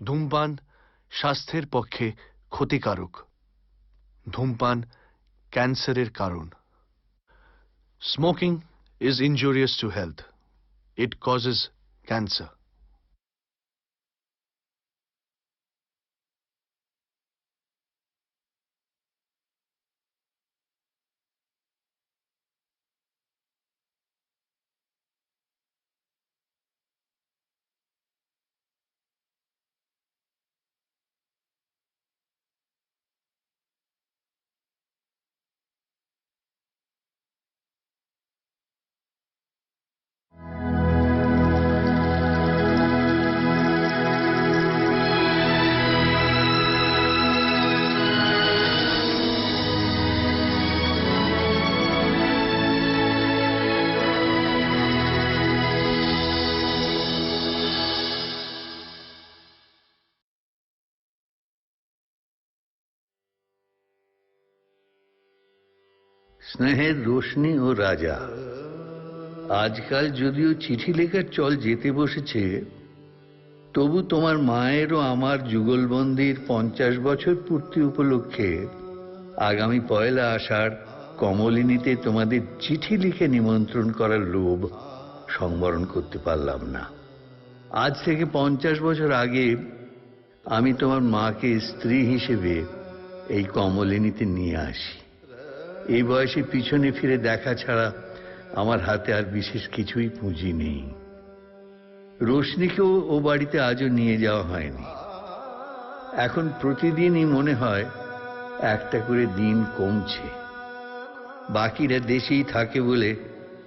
ধূমপান স্বাস্থ্যের পক্ষে ক্ষতিকারক। ধূমপান ক্যান্সারের কারণ। Smoking is injurious to health. It causes cancer. স্নেহের রোশনি ও রাজা। আজকাল যদিও চিঠি লেখার চল যেতে বসেছে, তবু তোমার মায়ের ও আমার যুগলবন্দির 50 বছর পূর্তি উপলক্ষে আগামী 1 আষাঢ় কমলিনীতে তোমাদের চিঠি লিখে নিমন্ত্রণ করার লোভ সংবরণ করতে পারলাম না। আজ থেকে 50 বছর আগে আমি তোমার মাকে স্ত্রী হিসেবে এই কমলিনীতে নিয়ে আসি। এই বয়সে পিছনে ফিরে দেখা ছাড়া আমার হাতে আর বিশেষ কিছুই পুঁজি নেই। রোশনিকেও ও বাড়িতে আজও নিয়ে যাওয়া হয়নি। এখন প্রতিদিনই মনে হয় একটা করে দিন কমছে। বাকিরা দেশেই থাকে বলে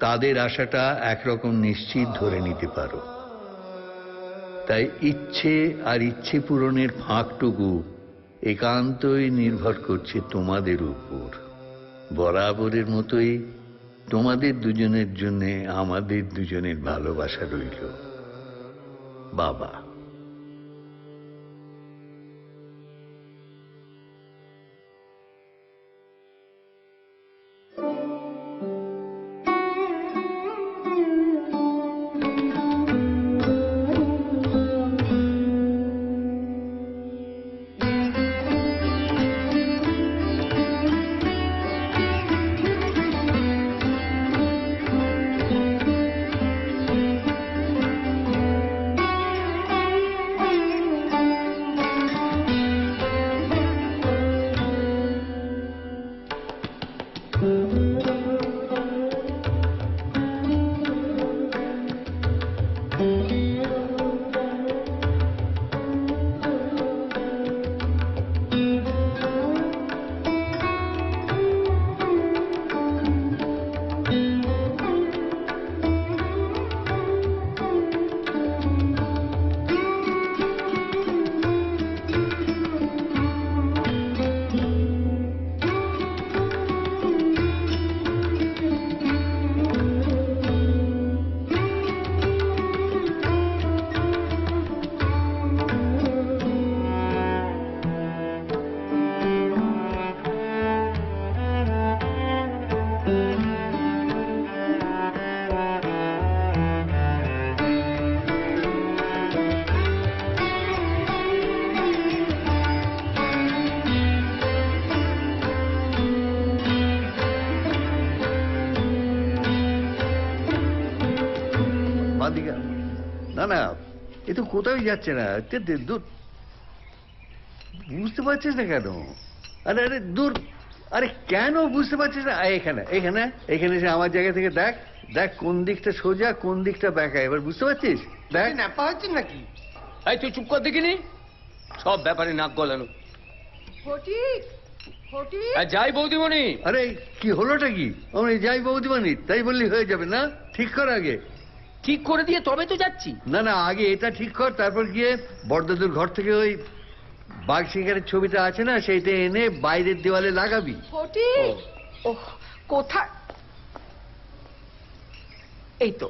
তাদের আশাটা একরকম নিশ্চিত ধরে নিতে পারো। তাই ইচ্ছে আর ইচ্ছে পূরণের ফাঁকটুকু একান্তই নির্ভর করছে তোমাদের উপর। বরাবরের মতোই তোমাদের দুজনের জন্য আমাদের দুজনের ভালোবাসা রইল। বাবা। না না, এ তো কোথাও যাচ্ছে না। দূর, বুঝতে পারছিস না কেন? আরে আরে দূর, আরে কেন বুঝতে পারছিস না? এখানে এখানে এখানে এসে আমার জায়গা থেকে দেখ, দেখ কোন দিকটা সোজা কোন দিকটা বেঁকা। এবার বুঝতে পারছিস? দেখ ন্যাপা হচ্ছিস নাকি? এই তুই চুপ কর দেখিনি, সব ব্যাপারে নাক গলানো। যাই বৌদিমণি। আরে কি হলোটা কি? আমি যাই বৌদিমণি তাই বললি হয়ে যাবে না? ঠিক কর আগে। ঠিক করে দিয়ে তবে তো যাচ্ছি। না না, আগে এটা ঠিক কর, তারপর গিয়ে বড়দাদুর ঘর থেকে ওই বাঘ শিকারের ছবিটা আছে না, সেইটা এনে বাইরের দেওয়ালে লাগাবি। কোথায়? এই তো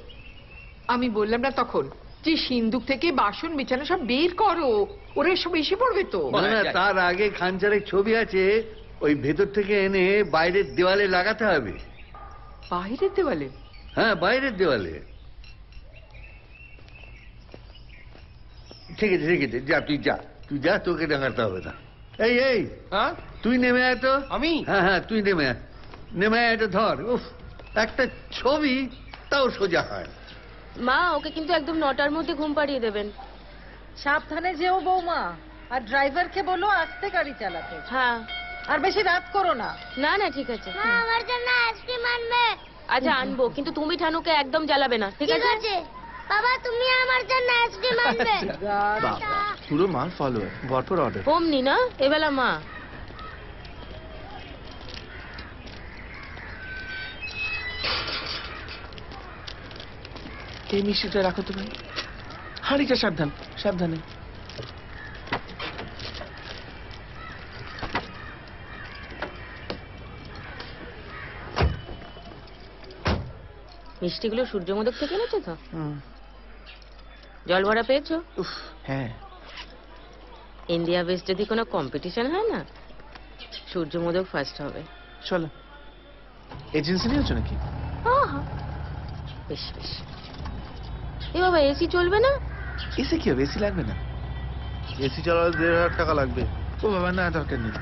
আমি বললাম না তখন যে সিন্দুক থেকে বাসন বিছানা সব বের করো, ওরা সব এসে পড়বে তো। না না, তার আগে খানচারের ছবি আছে, ওই ভেতর থেকে এনে বাইরের দেওয়ালে লাগাতে হবে। বাইরের দেওয়ালে? হ্যাঁ, বাইরের দেওয়ালে। ঠিক আছে ঠিক আছে, যা তুই যা, তুই যা, তোকে ডাকাতে হবে না। এই এই হ্যাঁ তুই নেমে আয় তো। আমি হ্যাঁ হ্যাঁ, তুই নেমে আয়, নেমে আয়, এটা ধর। উফ, একটা ছবি তাও সোজা হয়। মা ওকে কিন্তু একদম 9টার মধ্যে ঘুম পাড়িয়ে দেবেন। সাবধানে যেও বৌমা, আর ড্রাইভারকে বলো আস্তে গাড়ি চালাতে, হ্যাঁ আর বেশি রাত করো না। না না ঠিক আছে। আমার জন্য আইসক্রিম আনবে। আচ্ছা আনবো, কিন্তু তুমি ঠানুকে একদম জ্বালাবে না, ঠিক ঠিক আছে? আছে বাবা, তুমি আমার জন্য আইসক্রিম আনবে। পুরো মাল ফলোয়ার, ভরপুর অর্ডার। অমনি না এবেলা মা। এই মিষ্টিটা রাখো তো ভাই, হাঁড়িটা সাবধান, সাবধানে। মিষ্টিগুলো সূর্যমোদক থেকে এনেছো তো? জল ভরা পেয়েছো? উফ, হ্যাঁ। ইন্ডিয়া বেস যদি কোনো কম্পিটিশন হয় না, সূর্যমোদক ফার্স্ট হবে। চলো, এজেন্সি নিয়েছো নাকি? আহা, বেশ বেশ। এ বাবা, এসি চলবে না? এসে কি হবে, এসি লাগবে না। এসি চালালে 1,500 টাকা লাগবে। ও বাবা, না দরকার নেই,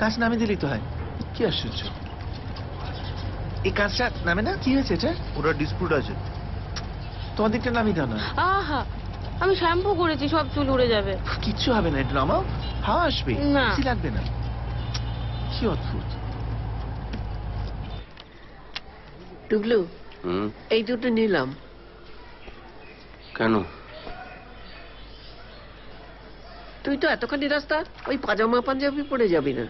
কাজ নামিয়ে দিলেই তো হয়। কি আশ্চর্য, এই কাজটা নামে না? কি হয়েছে এটা? ওটা ডিসপুট আছে। তোমার দিকটা নামিয়ে দাও না। আহা, আমি শ্যাম্পু করেছি, সব চুল উড়ে যাবে। কিচ্ছু হবে না, এটা নামাও, হাওয়া আসবে, না। এসি লাগবে না। কি অদ্ভুত। টুকলু, হুম এই দুটো নিলাম। কেন? তুই তো এতখানি রাস্তা ওই পাজামা পাঞ্জাবি পরে যাবি না?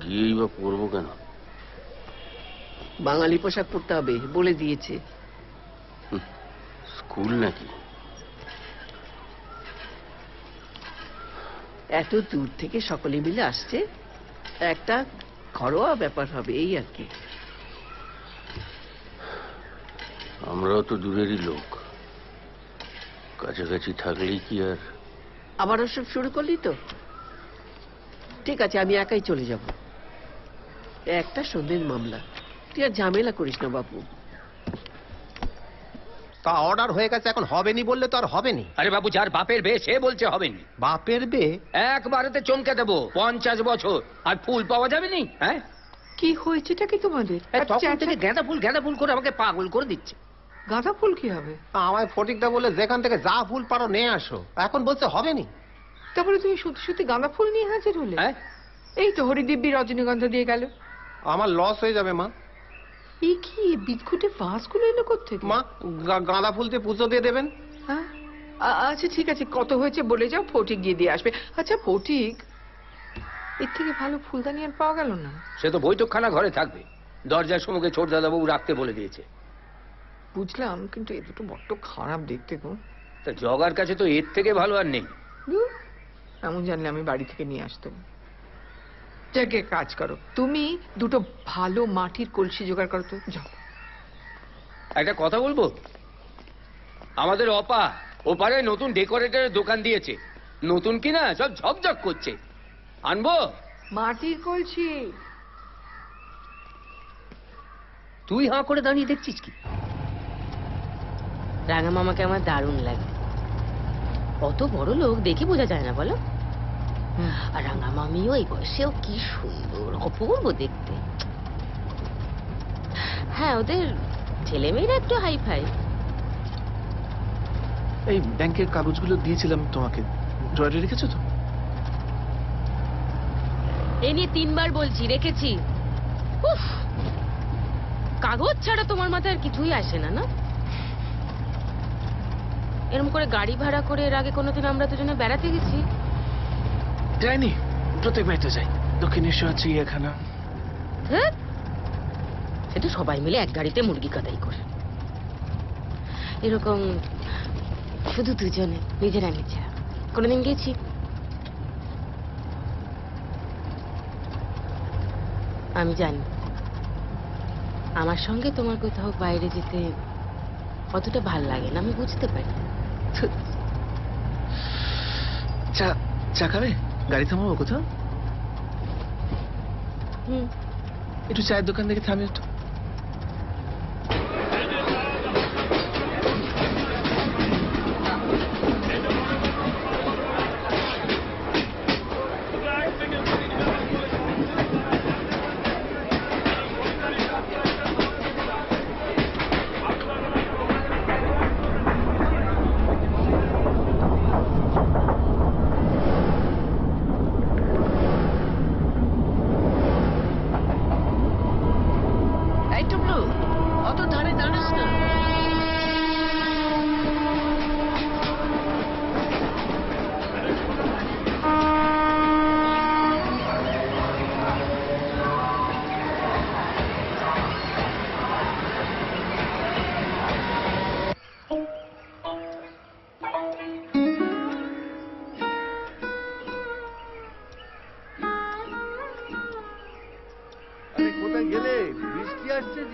গিয়েই বা পড়বো কেন? বাঙালি পোশাক পরতে হবে বলে দিয়েছে। স্কুল নাকি? এত দূর থেকে সকলে মিলে আসছে, একটা ঘরোয়া ব্যাপার হবে, এই আর কি। আমরাও তো দূরেরই লোক, কাছাকাছি থাকলেই কি আর। আবার ওসব শুরু করলি তো? ঠিক আছে, আমি একাই চলে যাব। একটা সন্ধ্যের মামলা, তুই আর ঝামেলা করিস না বাবু। তা অর্ডার হয়ে গেছে, এখন হবেনি বললে তো আর হবেনি। আরে বাবু, যার বাপের বে সে বলছে হবেনি। বাপের বে? একবারেতে চমকে দেবো, 50 বছর আর ফুল পাওয়া যাবে নি? হ্যাঁ, কি হয়েছেটা কি তোমাদের? তখন থেকে গাঁদা ফুল করে আমাকে পাগল করে দিচ্ছে। গাঁদা ফুল কি হবে? আমায় ফটিকদা বলে যেখান থেকে যা ফুল পারো নিয়ে আসো, এখন বলছে হবেনি। তারপরে তুমি সত্যি সত্যি গাঁদা ফুল নিয়ে হাজির হলে? হ্যাঁ, এই তো হরিদিব্যি রজনীগন্ধা দিয়ে গেল। আমার লস হয়ে যাবে মা। এই কি বিদঘুটে ভাসগুলো এলো কোত্থেকে? মা, গাঁদা ফুল দিয়ে পুজো দিয়ে দেবেন। হ্যাঁ, আচ্ছা ঠিক আছে, কত হয়েছে বলে যাও, ফটিক গিয়ে দিয়ে আসবে। আচ্ছা ফটিক, এর থেকে ভালো ফুলদানি আর পাওয়া গেল না। সে তো বৈঠকখানা ঘরে থাকবে, দরজার সম্মুখে ছোট দাদাবাবু রাখতে বলে দিয়েছে। বুঝলাম, কিন্তু এ দুটো বড্ড খারাপ দেখতে গো। তা জগার কাছে তো এর থেকে ভালো আর নেই। ধুর, এমন জানলে আমি বাড়ি থেকে নিয়ে আসতাম। যাকে কাজ করো, তুমি দুটো ভালো মাটির কলসি জোগাড় করো তো, যাও। একটা কথা বলবো, আমাদের অপা ওপারে নতুন ডেকোরেটরের দোকান দিয়েছে, নতুন কিনা সব ঝকঝক করছে। আনবো? মাটির কলসি? তুই হাঁ করে দাঁড়িয়ে দেখছিস কি? রাঙা মামাকে আমার দারুণ লাগে, অত বড় লোক দেখে বোঝা যায় না বলো? আর রাঙা মামিও এই বয়সেও কি সুন্দর, অপূর্ব দেখতে। হ্যাঁ, ওদের ছেলে মেয়েরা একটু হাই ফাই। এই ব্যাংকের কাগজগুলো দিয়েছিলাম তোমাকে, ড্রয়ারে রেখেছো তো? এ নিয়ে 3বার বলছি, রেখেছি। উফ, কাগজ ছাড়া তোমার মাথায় আর কিছুই আসে না, না? এরকম করে গাড়ি ভাড়া করে এর আগে কোনোদিন আমরা দুজনে বেড়াতে গেছি? যাইনি, প্রত্যেক বাড়িতে যাই, দক্ষিণেশ্বর, চিড়িয়াখানা। ধ্যাৎ, সেটা সবাই মিলে এক গাড়িতে মুরগি কাটাই করে। এরকম শুধু দুজনে, নিজেরা নিজেরা কোনোদিন গেছি? আমি জানি আমার সঙ্গে তোমার কোথাও বাইরে যেতে অতটা ভাল লাগে না, আমি বুঝতে পারি। চা চা খাবে? গাড়ি থামাবো কোথাও? একটু চায়ের দোকান থেকে থামি একটু।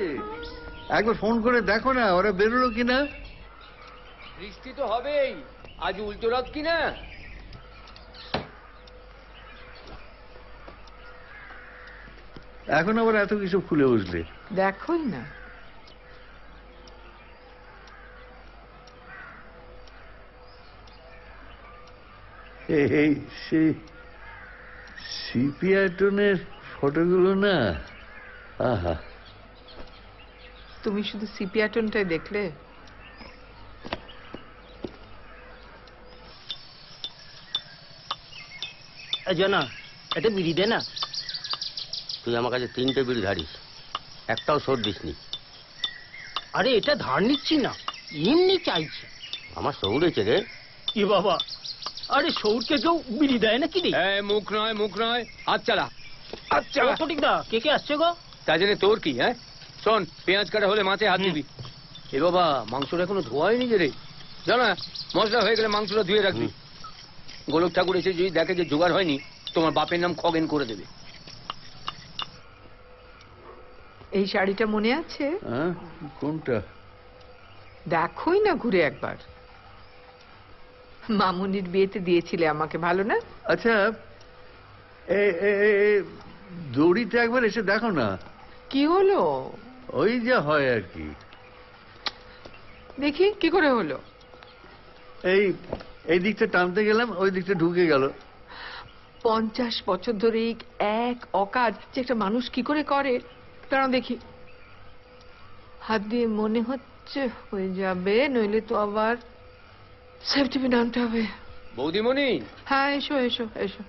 হয়েছে? একবার ফোন করে দেখো না ওরা বেরোলো কিনা। বৃষ্টি তো হবেই, আজ উল্টো রথ কিনা। এখন আবার এত কিছু খুলে বসলে। দেখোই না। এই সেই সিপিআটনের ফটোগুলো না, আহা। তুমি শুধু সিপিয়াটনটাই দেখলে? জানা এটা বিড়ি দে না। তুই আমার কাছে 3টে বিড়ি ধারিস, একটাও শোধ দিসনি। আরে এটা ধার নিচ্ছি না, এমনি চাইছি। আমার সৌরেছে রে। কি বাবা, আরে সৌরকে কেউ বিড়ি দেয় নাকি রে? মুখ নয়, মুখ নয়, হাত চালা। আচ্ছা ঠিক দা, কে কে আসছে গো? তা জেনে তোর কি? হ্যাঁ শোন, পেঁয়াজ কাটা হলে মাছে হাত দিবি। এ বাবা, মাংসটা এখনো ধোয়াই নি রে। জানা, মশলা হয়ে গেলে মাংসটা ধুয়ে রাখবি। গোলক ঠাকুর এসে যদি দেখে যে জোগাড় হয়নি, তোমার বাপের নাম খগেন করে দেবে। এই শাড়িটা মনে আছে? কোনটা? দেখোই না ঘুরে একবার। মামুনির বিয়েতে দিয়েছিলে আমাকে, ভালো না? আচ্ছা, দড়িতে একবার এসে দেখো না। কি হলো? ওই যা হয় আর কি। দেখি কি করে হলো। এই দিকটা টানতে গেলাম, ওই দিকটা ঢুকে গেল। 50 বছর ধরে এক অকাজ যে একটা মানুষ কি করে করে। দাঁড়াও দেখি। হাত দিয়ে মনে হচ্ছে হয়ে যাবে, নইলে তো আবার সেফটি পিন আনতে হবে। বৌদিমণি। হ্যাঁ, এসো এসো এসো।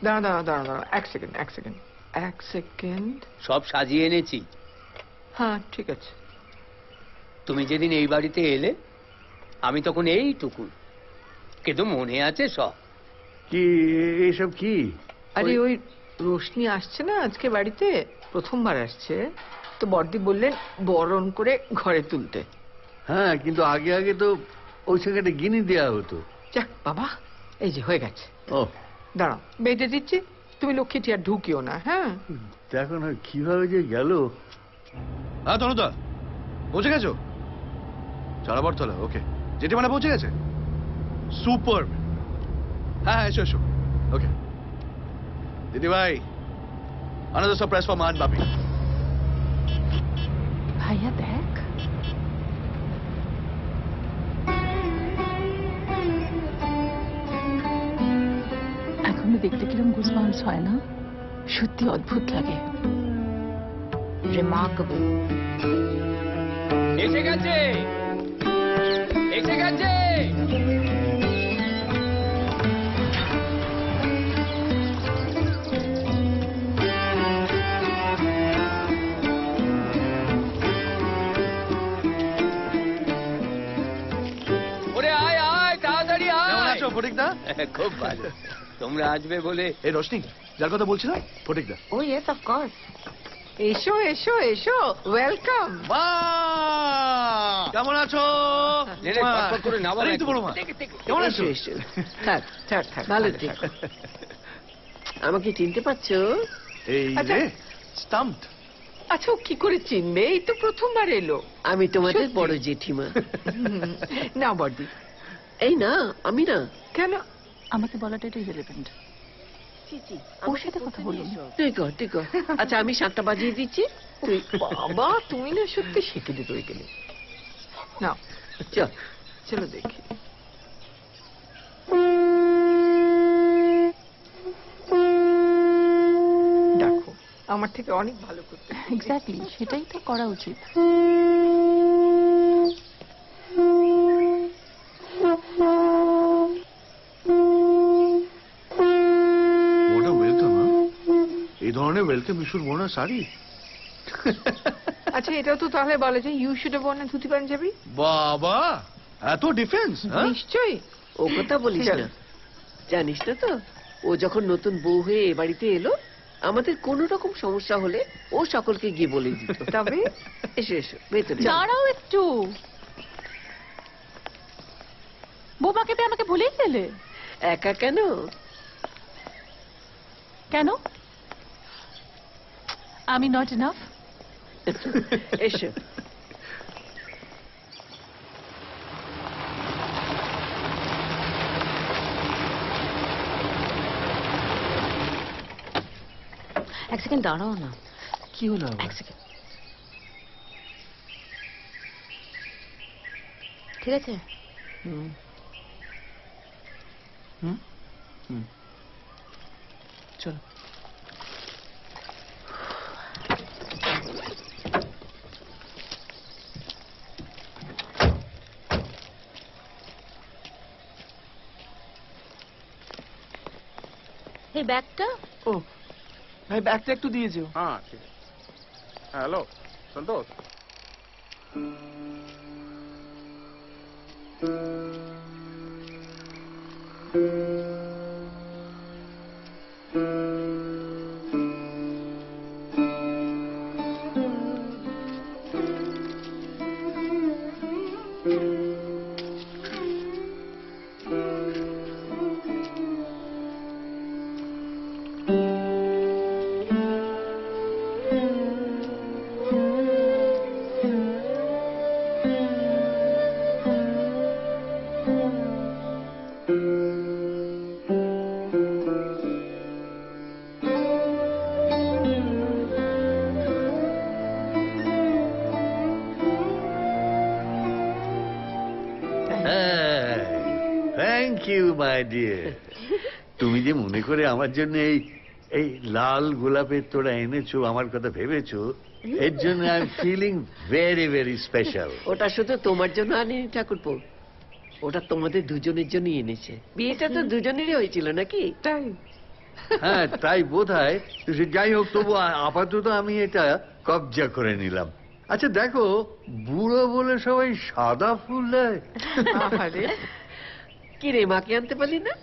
দাঁড়া দাঁড়া দাঁড়া দাঁড়া, এক সেকেন্ড। সব সাজিয়ে এনেছি। হ্যাঁ ঠিক আছে। তুমি যেদিন এই বাড়িতে এলে, আমি তখন এইটুকু, কিন্তু মনে আছে সব। কি এইসব কি? আরে ওই রোশনি আসছে না আজকে বাড়িতে, প্রথমবার আসছে তো বড়দি বললেন বরণ করে ঘরে তুলতে। হ্যাঁ, কিন্তু আগে আগে তো ওই জায়গাটা গিনি দেওয়া হতো। যাক বাবা, এই যে হয়ে গেছে। ও দাঁড়াও, বেঁধে দিচ্ছি, তুমি লক্ষ্মীটি আর ঢুকিও না। হ্যাঁ দেখো না কিভাবে যে গেল। হ্যাঁ তনুদা, পৌঁছে গেছো? চারাবার তলা, ওকে। যেটি মানে পৌঁছে গেছে? সুপার। হ্যাঁ এসো এসো, ওকে। দিদি ভাই, another surprise for মান বাপি। ভাইয়া দেখ, এখনো দেখতে কিরম গুজবাম্পস হয় না? সত্যি অদ্ভুত লাগে। রিমার্কেবল। এসে গেছে, এসে গেছে। ওরে আয় আয়, তাড়াতাড়ি কেমন আয়। আছো ফটিকদা? খুব ভালো, তোমরা আসবে বলে। এই রোশনি, যার কথা বলছিলাম, ফটিকদা। ও ইয়েস, অফ কোর্স। এসো এসো এসো, ওয়েলকাম। মা কেমন আছো? নে, নে, ফটফট করে নাও। আরে, এই তো বড় মা। কেমন আছো? এসো, এসো। থাক থাক থাক, ভালো থেকো। আমাকে চিনতে পারছো? এই আচ্ছা। রে, স্টাম্পড। আচ্ছা, ও কি করে চিনবে? এই তো প্রথমবার এলো। আমি তোমাদের সত্যি? বড় জেঠিমা। না বড়দি। এই না, আমি না। কেন? আমাকে বলাটা এটা ইরেলেভেন্ট। ওর সাথে কথা বলুন। তুই কর, তুই কর। আচ্ছা, আমি 7টা বাজিয়ে দিচ্ছি, তুই। বাবা, তুমি না সত্যি শিখে দিতে হয়ে গেলে। না চল। চলো দেখি। দেখো, আমার থেকে অনেক ভালো করতে। এক্স্যাক্টলি, সেটাই তো করা উচিত। What a welcome, huh? এই ধরনের ওয়েলকাম ইস্যুর বোনা শাড়ি। আচ্ছা, এটাও তো তাহলে বলে যে you should have worn dhoti panjabi. বাবা, এত ডিফেন্স? নিশ্চয়ই। ও কথা বলিস না, জানিস না তো, ও যখন নতুন বউ হয়ে এ বাড়িতে এলো, আমাদের কোনো রকম সমস্যা হলে ও সকলকে গিয়ে বলে দিত। তবে এসো এসো, ভেতরে। দাঁড়াও একটু, বৌমাকে পেয়ে আমাকে ভুলেই গেলে। একা কেন? কেন? আমি নট এনাফ? এসো। এক সেকেন্ড দাঁড়াও না। কি হলো আবার? এক সেকেন্ড। ঠিক আছে? হুম হুম হুম চলো। এই ব্যাগটা? ও ভাই ব্যাগটা একটু দিয়ে যেও। হ্যাঁ ঠিক আছে। Hello Santosh, thank you my dear. তুমি যে মনে করে আমার জন্য এই এই লাল গোলাপের তোড়া এনেছো, আমার কথা ভেবেছো, এর জন্য I am feeling very very special. ওটা শুধু তোমার জন্য আনিনি ঠাকুরপো, ওটা তোমাদের দুজনের জন্যই এনেছে। বিয়েটা তো দুজনেরই হয়েছিল নাকি? তাই হ্যাঁ তাই বোধ হয়। যাই হোক, তবু আপাতত আমি এটা কবজা করে নিলাম। আচ্ছা দেখো, বুড়ো বলে সবাই সাদা ফুল দেয়। আরে কি রে, মাকে আনতে পারলি না?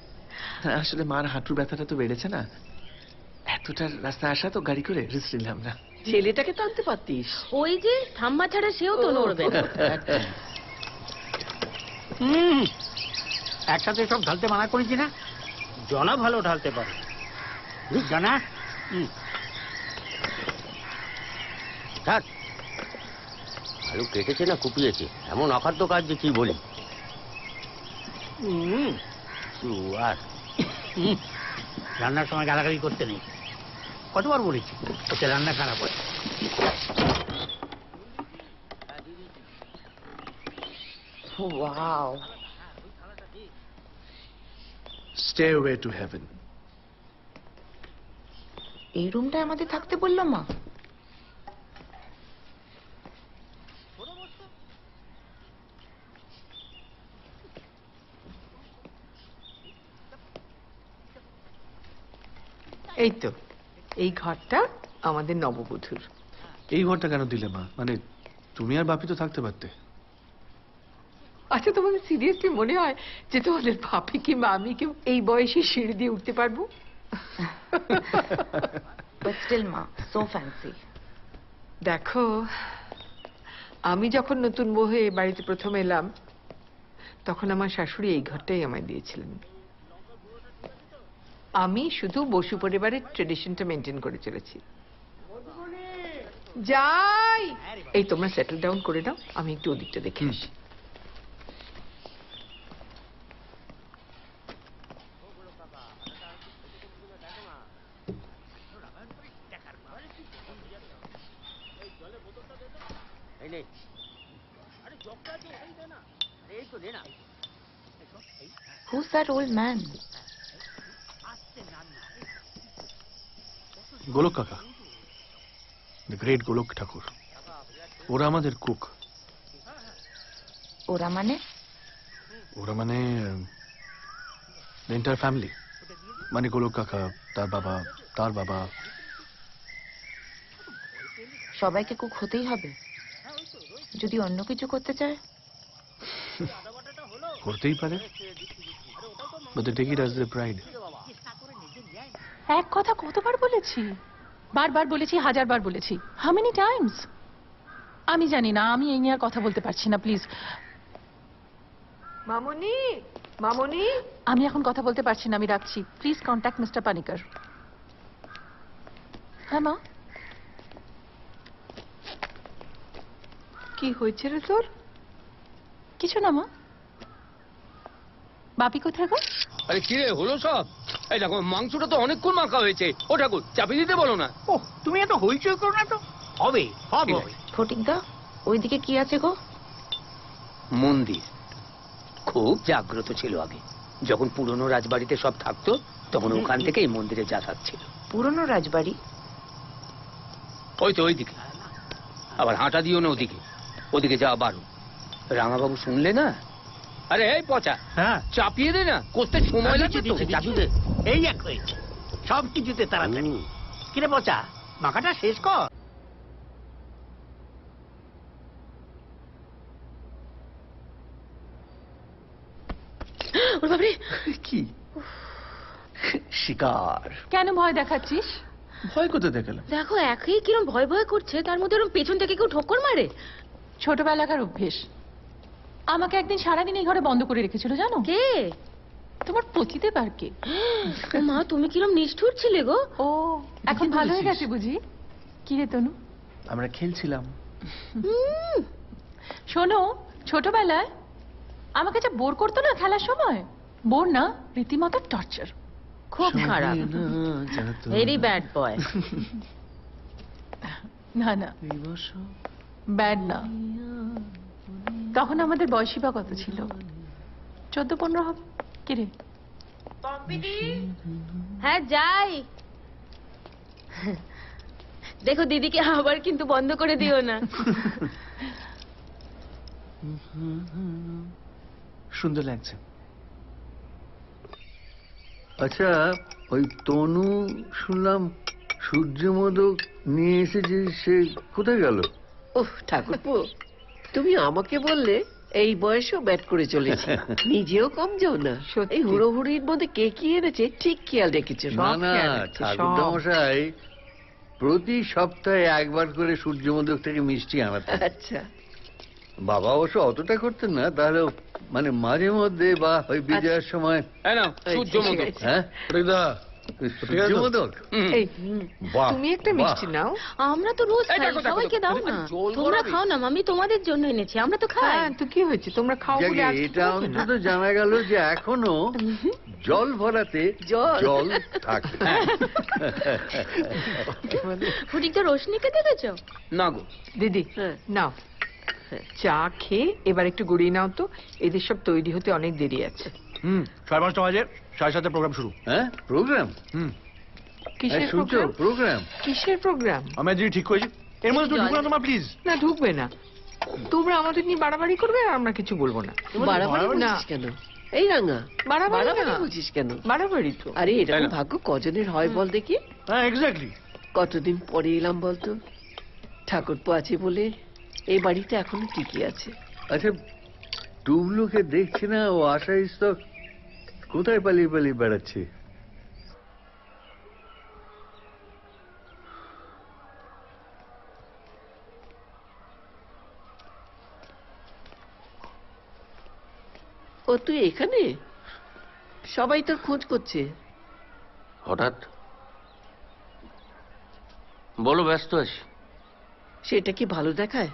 আসলে মার হাঁটুর ব্যথাটা তো বেড়েছে না, এতটা রাস্তা আসা তো গাড়ি করে রিস্ক নিলাম না। ছেলেটাকে তো আনতে পারতিস। ওই যে থাম্বা ছাড়া সেও তো নড়বে না। একসাথে সব ঢালতে মানা করেছি না? জনা ভালো ঢালতে পারে। জানা থাক, আলু কেটেছে না কুপিয়েছে, এমন অখাদ্য কাজ যে কি বলি। আর রান্নার সময় গালাগালি করতে নেই, কতবার বলেছি ওতে রান্না খারাপ হয়। Wow, Stairway to heaven. এই রুমটায় আমাদের থাকতে বললো মা? এই তো, এই ঘরটা আমাদের নববধূর। এই ঘরটা কেন দিলে মা? মানে তুমি আর বাপি তো থাকতে পারতে। আচ্ছা, তোমাদের সিরিয়াসলি মনে হয় যে তোমাদের বাপি কিংবা আমি কেউ এই বয়সে সিঁড়ি দিয়ে উঠতে পারবো? But still মা, so fancy. দেখো, আমি যখন নতুন বউ হয়ে এই বাড়িতে প্রথম এলাম, তখন আমার শাশুড়ি এই ঘরটাই আমায় দিয়েছিলেন। আমি শুধু বসু পরিবারের ট্রেডিশনটা মেনটেন করে চলেছি। যাই, এই তোমরা সেটেল ডাউন করে নাও, আমি একটু ওদিকটা দেখে আসি। Who's that old man? গোলক কাকা, দ্য গ্রেট গোলক ঠাকুর, ওরা আমাদের কুক। ওরা মানে? ওরা মানে এন্টায়ার ফ্যামিলি, মানে গোলক কাকা, তার বাবা, তার বাবা। সবাইকে কুক হতেই হবে? যদি অন্য কিছু করতে চায়? করতেই পারে, but they take it as their pride. এক কথা কতবার বলেছি? বারবার বলেছি, হাজারবার বলেছি। How many Times? আমি জানি না, আমি এই নিয়ে আর কথা বলতে পারছি না, প্লিজ। মামনি, মামনি, আমি এখন কথা বলতে পারছি না, আমি রাখছি। Please contact mister Panicker. হ্যাঁ মা? কি হয়েছে রে তোর? কিছু না মা। বাপি কোথায় গো? আরে কি রে হলো সব? এই দেখো মাংসটা তো অনেকক্ষণ মাখা হয়েছে। ও ঠাকুর চাপিয়ে দিতে বলো না। ও তুমি এত হইচই করো না তো। হবে হবে হবে। ফটিকদা ওইদিকে কি আছে গো? মন্দির খুব জাগ্রত ছিল আগে। যখন পুরনো রাজবাড়িতে সব থাকতো তখন ওখান থেকে এই মন্দিরে যাতায়াত ছিল। পুরনো রাজবাড়ি? ওই তো ওইদিকে। আবার হাঁটা দিও না ওদিকে, ওদিকে যাওয়া বারো। রাঙাবাবু শুনলে না? আরে এই পচা, হ্যাঁ চাপিয়ে দে না, করতে সময় লাগছে তো। চাপিয়ে দে। এই এক হয়েছে সব কিছুতে তাড়াতাড়ি। কিরে পচা, মাখাটা শেষ কর। ওরে বাবারে, কি শিকার? কেন ভয় দেখাচ্ছিস? ভয় কোথায় দেখালাম? দেখো একই কিরম ভয় ভয় করছে, তার মধ্যে ওরম পেছন থেকে কেউ ঠক্কর মারে। ছোটবেলাকার অভ্যেস। আমাকে একদিন সারাদিন এই ঘরে বন্ধ করে রেখেছিল জানো? কে? তোমার পতিতে পারকে। ও মা, তুমি কিরম নিষ্ঠুর ছিলে গো। ও এখন ভালো হয়ে গেছে বুঝি? কি রে তনু? আমরা খেলছিলাম। শোনো, ছোটবেলায় আমাকে যা বোর করতো না খেলার সময়, বোর না রীতিমতো টর্চার। খুব খারাপ, ভেরি ব্যাড বয়। না না, ব্যাড না। তখন আমাদের বয়সী বা কত ছিল? 14-15 হবে। কি রে? হ্যাঁ যাই। দেখো দিদিকে আবার কিন্তু বন্ধ করে দিও না। সুন্দর লাগছে। আচ্ছা, ওই তনু শুনলাম সূর্যমোদক নিয়ে এসেছে, সে কোথায় গেল? ওহ ঠাকুরপো, তুমি আমাকে বললে এই বয়সেও ব্যাট করে চলেছি। নিজেও কম যাও না। সত্যি। এই হুড়োহুড়ির মধ্যে কে কি এনেছে ঠিক খেয়াল রেখেছো। না না, খেয়াল রাখছি, সব। ঠাকুরমশাই প্রতি সপ্তাহে একবার করে সূর্যমোদক থেকে মিষ্টি আনাতেন। আচ্ছা বাবা অবশ্য অতটা করতেন না, তাহলে মানে মাঝে মধ্যে বা ওই বিজয়ের সময়। এই নাও সূর্যমোদক। হ্যাঁ ফরিদা, সূর্যমোদক। হুম। বাহ, তুমি একটা বাহ। মিষ্টি নাও। আমরা তো রোজ এই খাই, দেখো, দেখো, সবাইকে দাও না। জল তোমরা গরমে। খাও না, আমি তোমাদের জন্য এনেছি, আমরা তো খাই। হ্যাঁ, তো কি হয়েছে? তোমরা খাও বলে যাকে আজকে এটা খাবে না? অন্তত জানা গেল যে এখনো জল ভরাতে জল থাকে। ফটিক তো রোশনিকে দেখেছো? না গো। দিদি হ্যাঁ। নাও, চা খেয়ে এবার একটু গড়িয়ে নাও তো। এদের সব তৈরি হতে অনেক দেরি আছে। 5:30 বাজে, 7:30 প্রোগ্রাম শুরু। হ্যাঁ, প্রোগ্রাম? কিসের শুনছো প্রোগ্রাম? প্রোগ্রাম? কিসের প্রোগ্রাম? আমি আজ ঠিক করেছি। এর মধ্যে তুমি ঢুকো না তোমার, প্লিজ। না, ঢুকবে না। তোমরা আমাদের নিয়ে বাড়াবাড়ি করবে আর আমরা কিছু বলবো না। বাড়াবাড়ি না, বলছিস কেন? এই রাঙা, বাড়াবাড়ি বাড়াবাড়ি না। বলছিস কেন? বাড়াবাড়ি তো। আরে তাই এরকম না? ভাগ্য কজনের হয় বল দেখি। হ্যাঁ, এক্স্যাক্টলি। কতদিন পরে এলাম বলতো। ঠাকুরপো আছে বলে এই বাড়িতে এখনো টিকে আছে। আচ্ছা, টুবলুকে দেখছি না, ও আশা ইস্তক কোথায় পালিয়ে পালিয়ে বেড়াচ্ছে? ও তুই এখানে? সবাই তোর খোঁজ করছে। হঠাৎ বলো, ব্যস্ত আছি। সেটা কি ভালো দেখায়?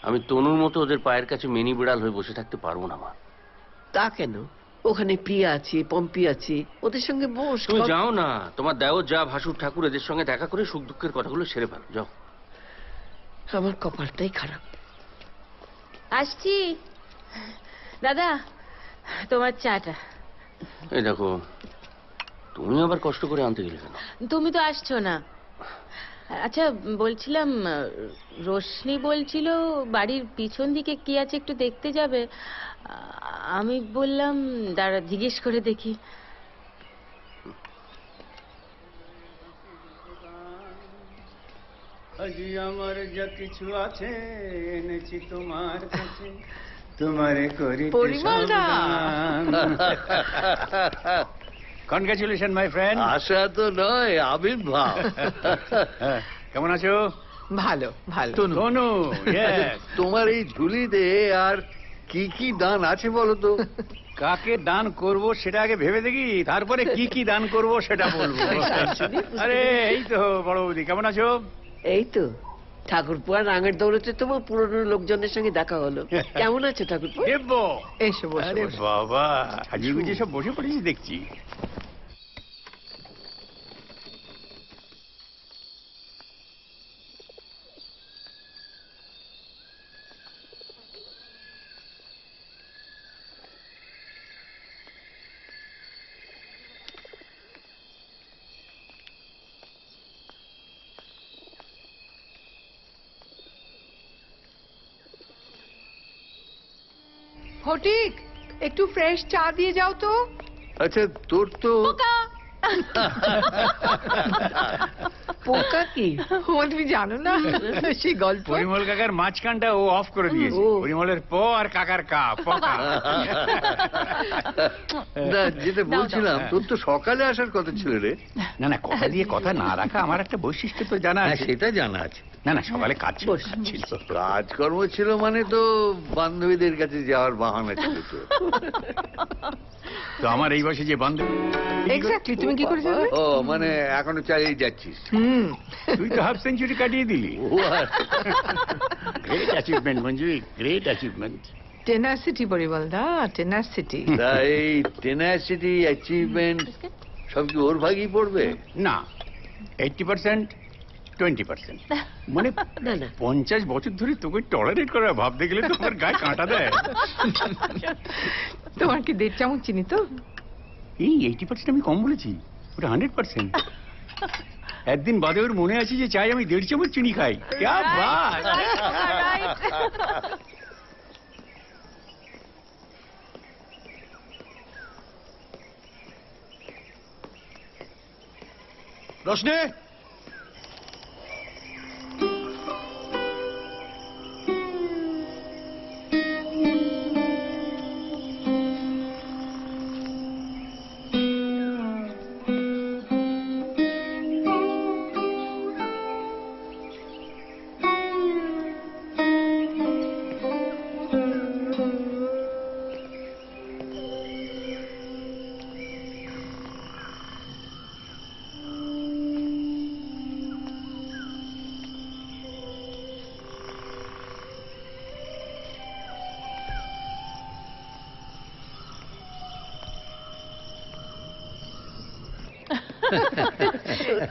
আমি তনুর মতো ওদের পায়ের কাছে মিনি বিড়াল হয়ে বসে থাকতে পারবো না মা। তা কেন? ওখানে প্রিয়া আছে, পম্পি আছে, ওদের সঙ্গে বস। তুমি যাও না, তোমার দেওর যা ভাসুর ঠাকুর এদের সঙ্গে দেখা করে সুখ দুঃখের কথাগুলো সেরে ফেলো, যাও। আমার কপালটাই খারাপ। আসছি দাদা, তোমার চাটা। এই দেখো, তুমি আবার কষ্ট করে আনতে গেলে কেন? তুমি তো আসছো না। আচ্ছা বলছিলাম, রোশনি বলছিল বাড়ির পিছন দিকে কি আছে একটু দেখতে যাবে। আমি বললাম দাঁড়া জিজ্ঞেস করে দেখি। আজ আমার যা কিছু আছে এনেছি তোমার কাছে, তোমারে করি পরিমলদা। Congratulation my friend. আশা তো নয়, আবির্ভাব। কেমন আছো? ভালো ভালো। তনু, yes. তোমার এই ঝুলিতে আর কি কি দান আছে বলো তো? কাকে দান করব সেটা আগে ভেবে দেখি, তারপরে কি কি দান করব সেটা বলবো। আরে এই তো বড় বৌদি, কেমন আছো? এই তো ঠাকুরপো আর রাঙের দৌড়তে তোমার পুরনো লোকজনের সঙ্গে দেখা হলো। কেমন আছে ঠাকুরপো? দেবো। এসো বসো আরে বসো। বাবা, সাজিয়ে গুজিয়ে সব বসে পড়েছি দেখছি। ফটিক, একটু ফ্রেশ চা দিয়ে যাও তো। আচ্ছা তোর তো পোকা কি? ও তুমি জানো না সেই গল্প? পরিমল কাকার মাঝখানটা ও অফ করে দিয়েছে। পরিমলের প আর কাকার কা, পকা। না, যেটা বলছিলাম তোর তো সকালে আসার কথা ছিল রে। না না, কথা দিয়ে কথা না রাখা আমার একটা বৈশিষ্ট্য তো জানা হ্যাঁ, আছে। সেটা জানা আছে। না না, সকালে কাজ ছিল, কাজ ছিল। কাজকর্ম ছিল মানে তো বান্ধবীদের কাছে যাওয়ার বাহানা ছিল তো। তো আমার এই বয়সে যে বান্ধবী, এক্স্যাক্টলি, তুমি কি করে জানলে? ও মানে এখনো চালিয়ে যাচ্ছিস? তুই তো হাফ সেঞ্চুরি কাটিয়ে দিলি। ও গ্রেট অ্যাচিভমেন্ট মঞ্জুরি, গ্রেট অ্যাচিভমেন্ট। টেনাসিটি পরিবল দা, টেনাসিটি। তা এই টেনাসিটি অ্যাচিভমেন্ট সব কি ওর ভাগই পড়বে? না, 80%, 20%। মানে না না, 50 বছর ধরে তোকে টলারেট করা ভাবতে গেলে তো আমার গায়ে কাঁটা দেয়। তোমার কি 1.5 চামচ চিনি তো? এই 80% আমি কম বলেছি, ওটা 100%। একদিন বাদে ওর মনে আছে যে চাই আমি 1.5 চামচ চিনি খাই। ক্যা বাত! রোশনি,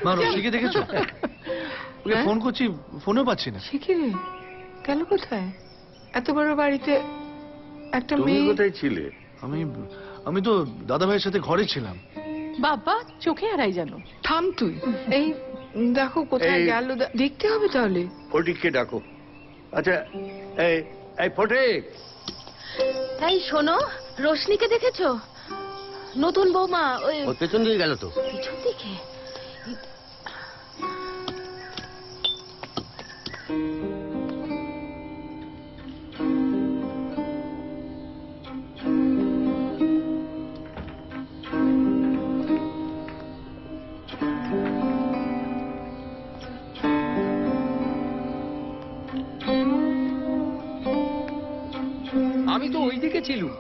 মা রোশনিকে দেখেছো? ওকে ফোন করছি, ফোনও পাচ্ছি না। সে কি রে, গেল কোথায়? এত বড় বাড়িতে একটা তুমি মেয়ে। কোথায় ছিলে? আমি তো দাদা ভাইয়ের সাথে ঘরে ছিলাম। বাবা চোখে হারাই জানো। থাম তুই। এই দেখো কোথায় এই- গেল, দেখতে হবে তাহলে। ফটিককে ডাকো। আচ্ছা এই এই ফটিক, তাই শোনো, রোশনিকে দেখেছো? নতুন বৌমা ওই ওর পেছন দিয়ে গেল তো। পিছন দিকে। আমি তো ওইদিকে ছিলুম।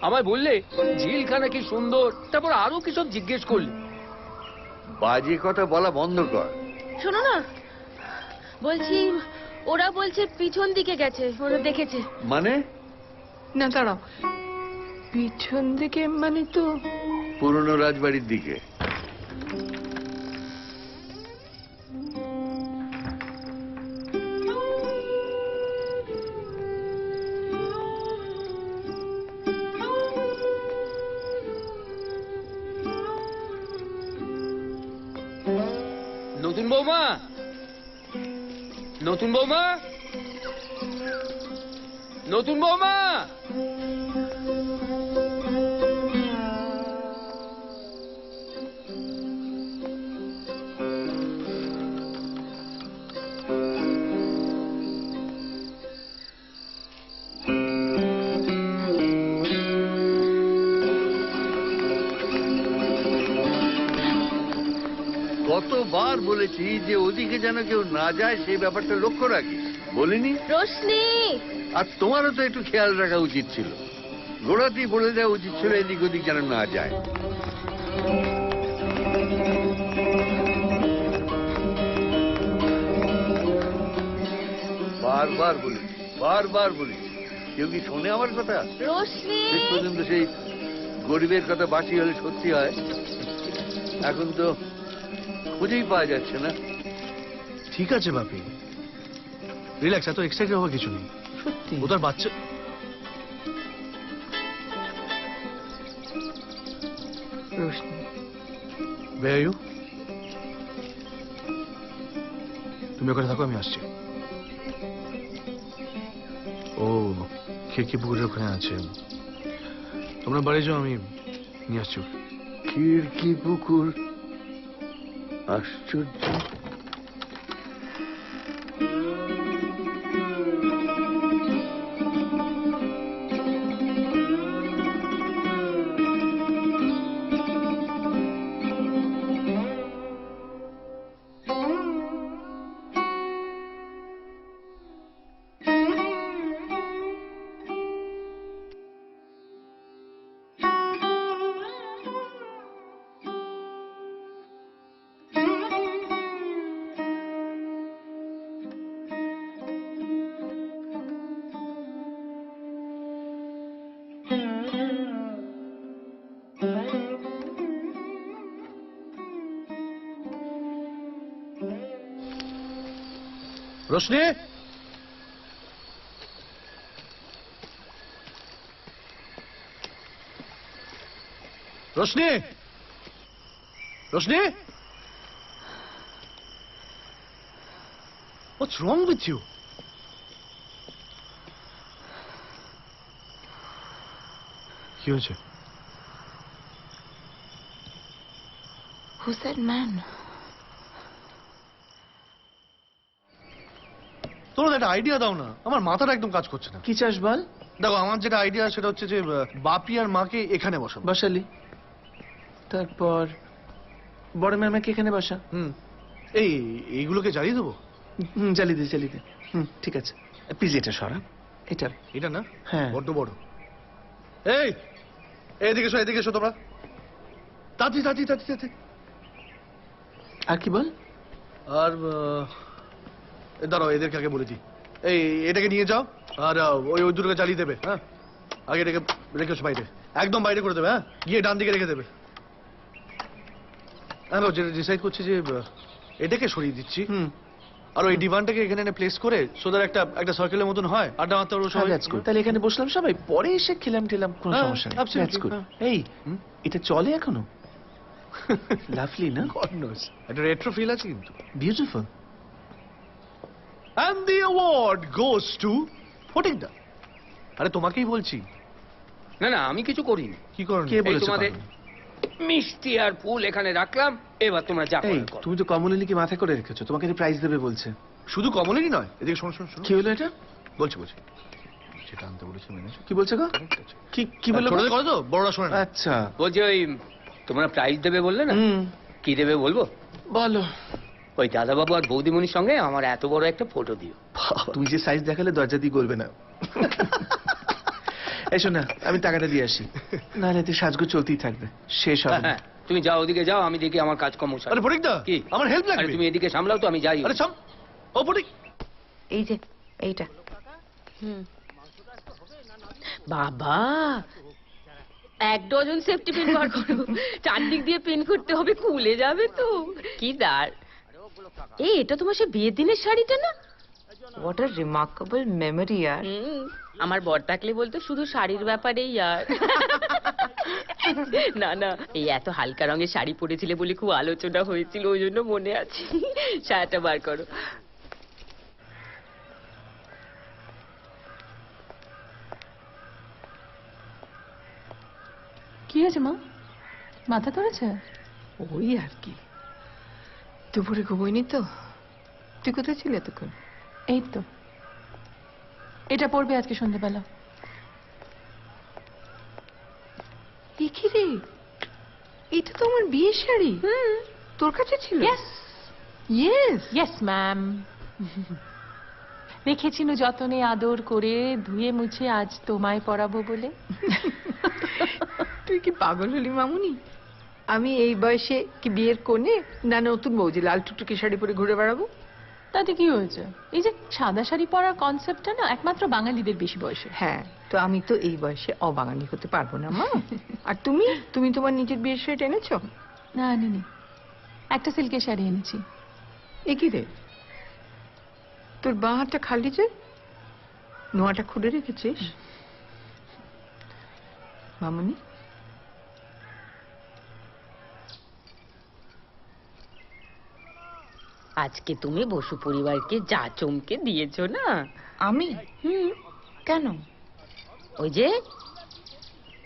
আমায় বললে ঝিলখানা কি সুন্দর, তারপর আরো কি সব জিজ্ঞেস করলে। বাজে কথা বলা বন্ধ কর। শোনো না, বলছি ওরা বলছে পিছন দিকে গেছে, ওরা দেখেছে। মানে? না দাঁড়াও, পিছন দিকে মানে তো পুরনো রাজবাড়ির দিকে। নতুন বৌমা, নতুন বৌমা, নতুন বৌমা। কতবার বলেছি যে ওদিকে যেন কেউ না যায় সেই ব্যাপারটা লক্ষ্য রাখিস, বলিনি? রোশনি, আর তোমারও তো একটু খেয়াল রাখা উচিত ছিল। গোড়াতেই বলে দেওয়া উচিত ছিল এদিক ওদিক যেন না যায়। বারবার বলেছি, বারবার বলেছি, কেউ কি শোনে আমার কথা? রোশনি শেষ পর্যন্ত সেই গরিবের কথা বাঁচি হলে সত্যি হয়। এখন তো খুঁজেই পাওয়া যাচ্ছে না। ঠিক আছে বাপি, রিল্যাক্স, এত এক্সাইটেড হওয়ার কিছু নেই। সত্যি ও তার বাচ্চা। Roshni, Where are you? তুমি ওখানে থাকো, আমি আসছি। ও খিড়কি পুকুরের ওখানে আছে, তোমরা বাড়ি যাও, আমি নিয়ে আসছি। খিড়কি পুকুর, আশ্চর্য। रोशनी, रोशनी, रोशनी, what's wrong with you? কি হয়েছে? Who's that man? তোমরা একটা আইডিয়া দাও না, আমার মাথাটা একদম কাজ করছে না। কি চাস বল? দেখো, আমার যেটা আইডিয়া সেটা হচ্ছে যে বাপি আর মাকে এখানে বসাবো। বসালি, তারপর বড় ম্যামাকে এখানে বসা। এইগুলোকে জ্বালিয়ে দেবো। জ্বালিয়ে দে, জ্বালিয়ে দে। ঠিক আছে, প্লিজ এটা সরা। এটা না? হ্যাঁ, বড্ড বড়। এইদিকে এসো, এদিকে এসো তোমরা। তাড়াতাড়ি তাড়াতাড়ি তাড়াতাড়ি। আর কি বল? আর দাঁড়াও, এদেরকে আগে বলে দিই। এটাকে নিয়ে যাও আর ওই দুটোকে জ্বালিয়ে দেবে। হ্যাঁ, আগে এটাকে রেখে এসো বাইরে, একদম বাইরে করে দেবে। হ্যাঁ, গিয়ে ডান দিকে রেখে দেবে। হ্যাঁ, যেটা ডিসাইড করছি যে এটাকে সরিয়ে দিচ্ছি, আর ওই ডিভানটাকে এখানে এনে প্লেস করে সোদার একটা সার্কেলের মতন হয়, আড্ডা মারতে পারবো সবাই। তাহলে এখানে বসলাম সবাই, পরে এসে খেলাম টেলাম, কোনো সমস্যা নেই। এই, এটা চলে এখনো? লাভলি না? গড নোস, একটা রেট্রো ফিল আছে কিন্তু। Beautiful. And the award goes to ফটিকদা। আরে তোমাকেই বলছি। না না, আমি কিছু করিনি। কি করনি? কে বলেছে? তোমাদের মিষ্টি আর ফুল এখানে রাখলাম, এবার তোমরা যা এই, করো। তুমি তো কমলিনীকে মাথায় করে রেখেছো, তোমাকে প্রাইজ দেবে বলছে। শুধু কমলেরই নয়, এদিকে শোনো শোনো শোনো। কি হলো এটা? বলছি সেটা আনতে বলেছে, মেনেছো? কি বলছে গো? কি বললো? ছোটদের কথা তো বড়রা শোনে না। আচ্ছা, বলছি ওই তোমরা প্রাইজ দেবে বললে না, কি দেবে বলবো? বলো। ওই দাদাবাবু আর বৌদিমণির সঙ্গে আমার এত বড় একটা ফটো দিও। তুমি যে সাইজ দেখালে দরজা দিয়ে গলবে না। এসো না, আমি টাকাটা দিয়ে আসি, নাহলে তো সাজগো চলতেই থাকবে, শেষ হবে না। হ্যাঁ, তুমি যাও, ওদিকে যাও, আমি দেখি আমার কাজকর্ম। আরে ফটিকদা, কি আমার হেল্প লাগবে। আরে তুমি এদিকে সামলাও তো, আমি যাই। আরে থাম। ও ফটিক, এই যে এইটা। বাবা, 1 ডজন সেফটি পিন বার করো, চারদিক দিয়ে পিন করতে হবে, খুলে যাবে তো। কি দার, এটা তোমার সে বিয়ের দিনের শাড়িটা না? হোয়াট আ রিমার্কেবল মেমোরি यार। আমার বর থাকলে বলতো শুধু শাড়ির ব্যাপারেই আর। না না, এই এত হালকা রঙের শাড়ি পরেছিলে বলে খুব আলোচনা হয়েছিল, ওই জন্য মনে আছে। শাড়িটা বার করো। কি হয়েছে মা, মাথা ধরেছে? ওই আর কি, দুপুরে ঘুমোইনি তো। তুই কোথায় ছিলে এতক্ষণ? এই তো, এটা পড়বে আজকে সন্ধ্যেবেলা। দেখি রে, এটা তো আমার বিয়ের শাড়ি। তোর কাছে ছিল? Yes yes yes ma'am. রেখেছিল যতনে আদর করে, ধুয়ে মুছে আজ তোমায় পরাবো বলে। তুই কি পাগল হলি মামুনি? আমি এই বয়সে কি বিয়ের কোণে, না নতুন বউ যে লাল টুকটুকি শাড়ি পরে ঘুরে বেড়াবো? তাতে কি হয়েছে? এই যে সাদা শাড়ি পরার কনসেপ্টটা না একমাত্র বাঙালিদের বেশি বয়সে। হ্যাঁ, তো আমি তো এই বয়সে অবাঙালি হতে পারবো না মা। আর তুমি তুমি তোমার নিজের বিয়ের শাড়ি এনেছো? না আনিনি, একটা সিল্কের শাড়ি এনেছি। এ কি রে, তোর বাঁ হাতটা খালি যে, নোয়াটা খুলে রেখেছিস? মামুনি, আজকে তুমি বসু পরিবারকে যা চমকে দিয়েছো না। আমি? কেন? ওই যে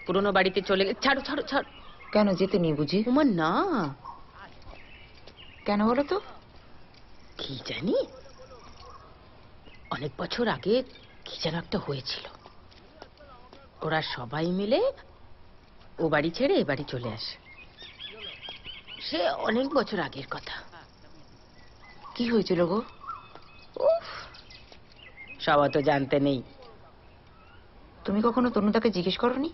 পুরনো বাড়িতে চলে গেছে। ছাড়ো ছাড়ো ছাড়ো। কেন যেতে নেই বুঝি? তোমার না, কেন বলো তো? কি জানি, অনেক বছর আগে কি যেন একটা হয়েছিল। ওরা সবাই মিলে ও বাড়ি ছেড়ে এ বাড়ি চলে আসে। সে অনেক বছর আগের কথা। কি হয়েছিল গো? উফ, সবাই তো জানতে নেই। তুমি কখনো তনুদাকে জিজ্ঞেস করনি?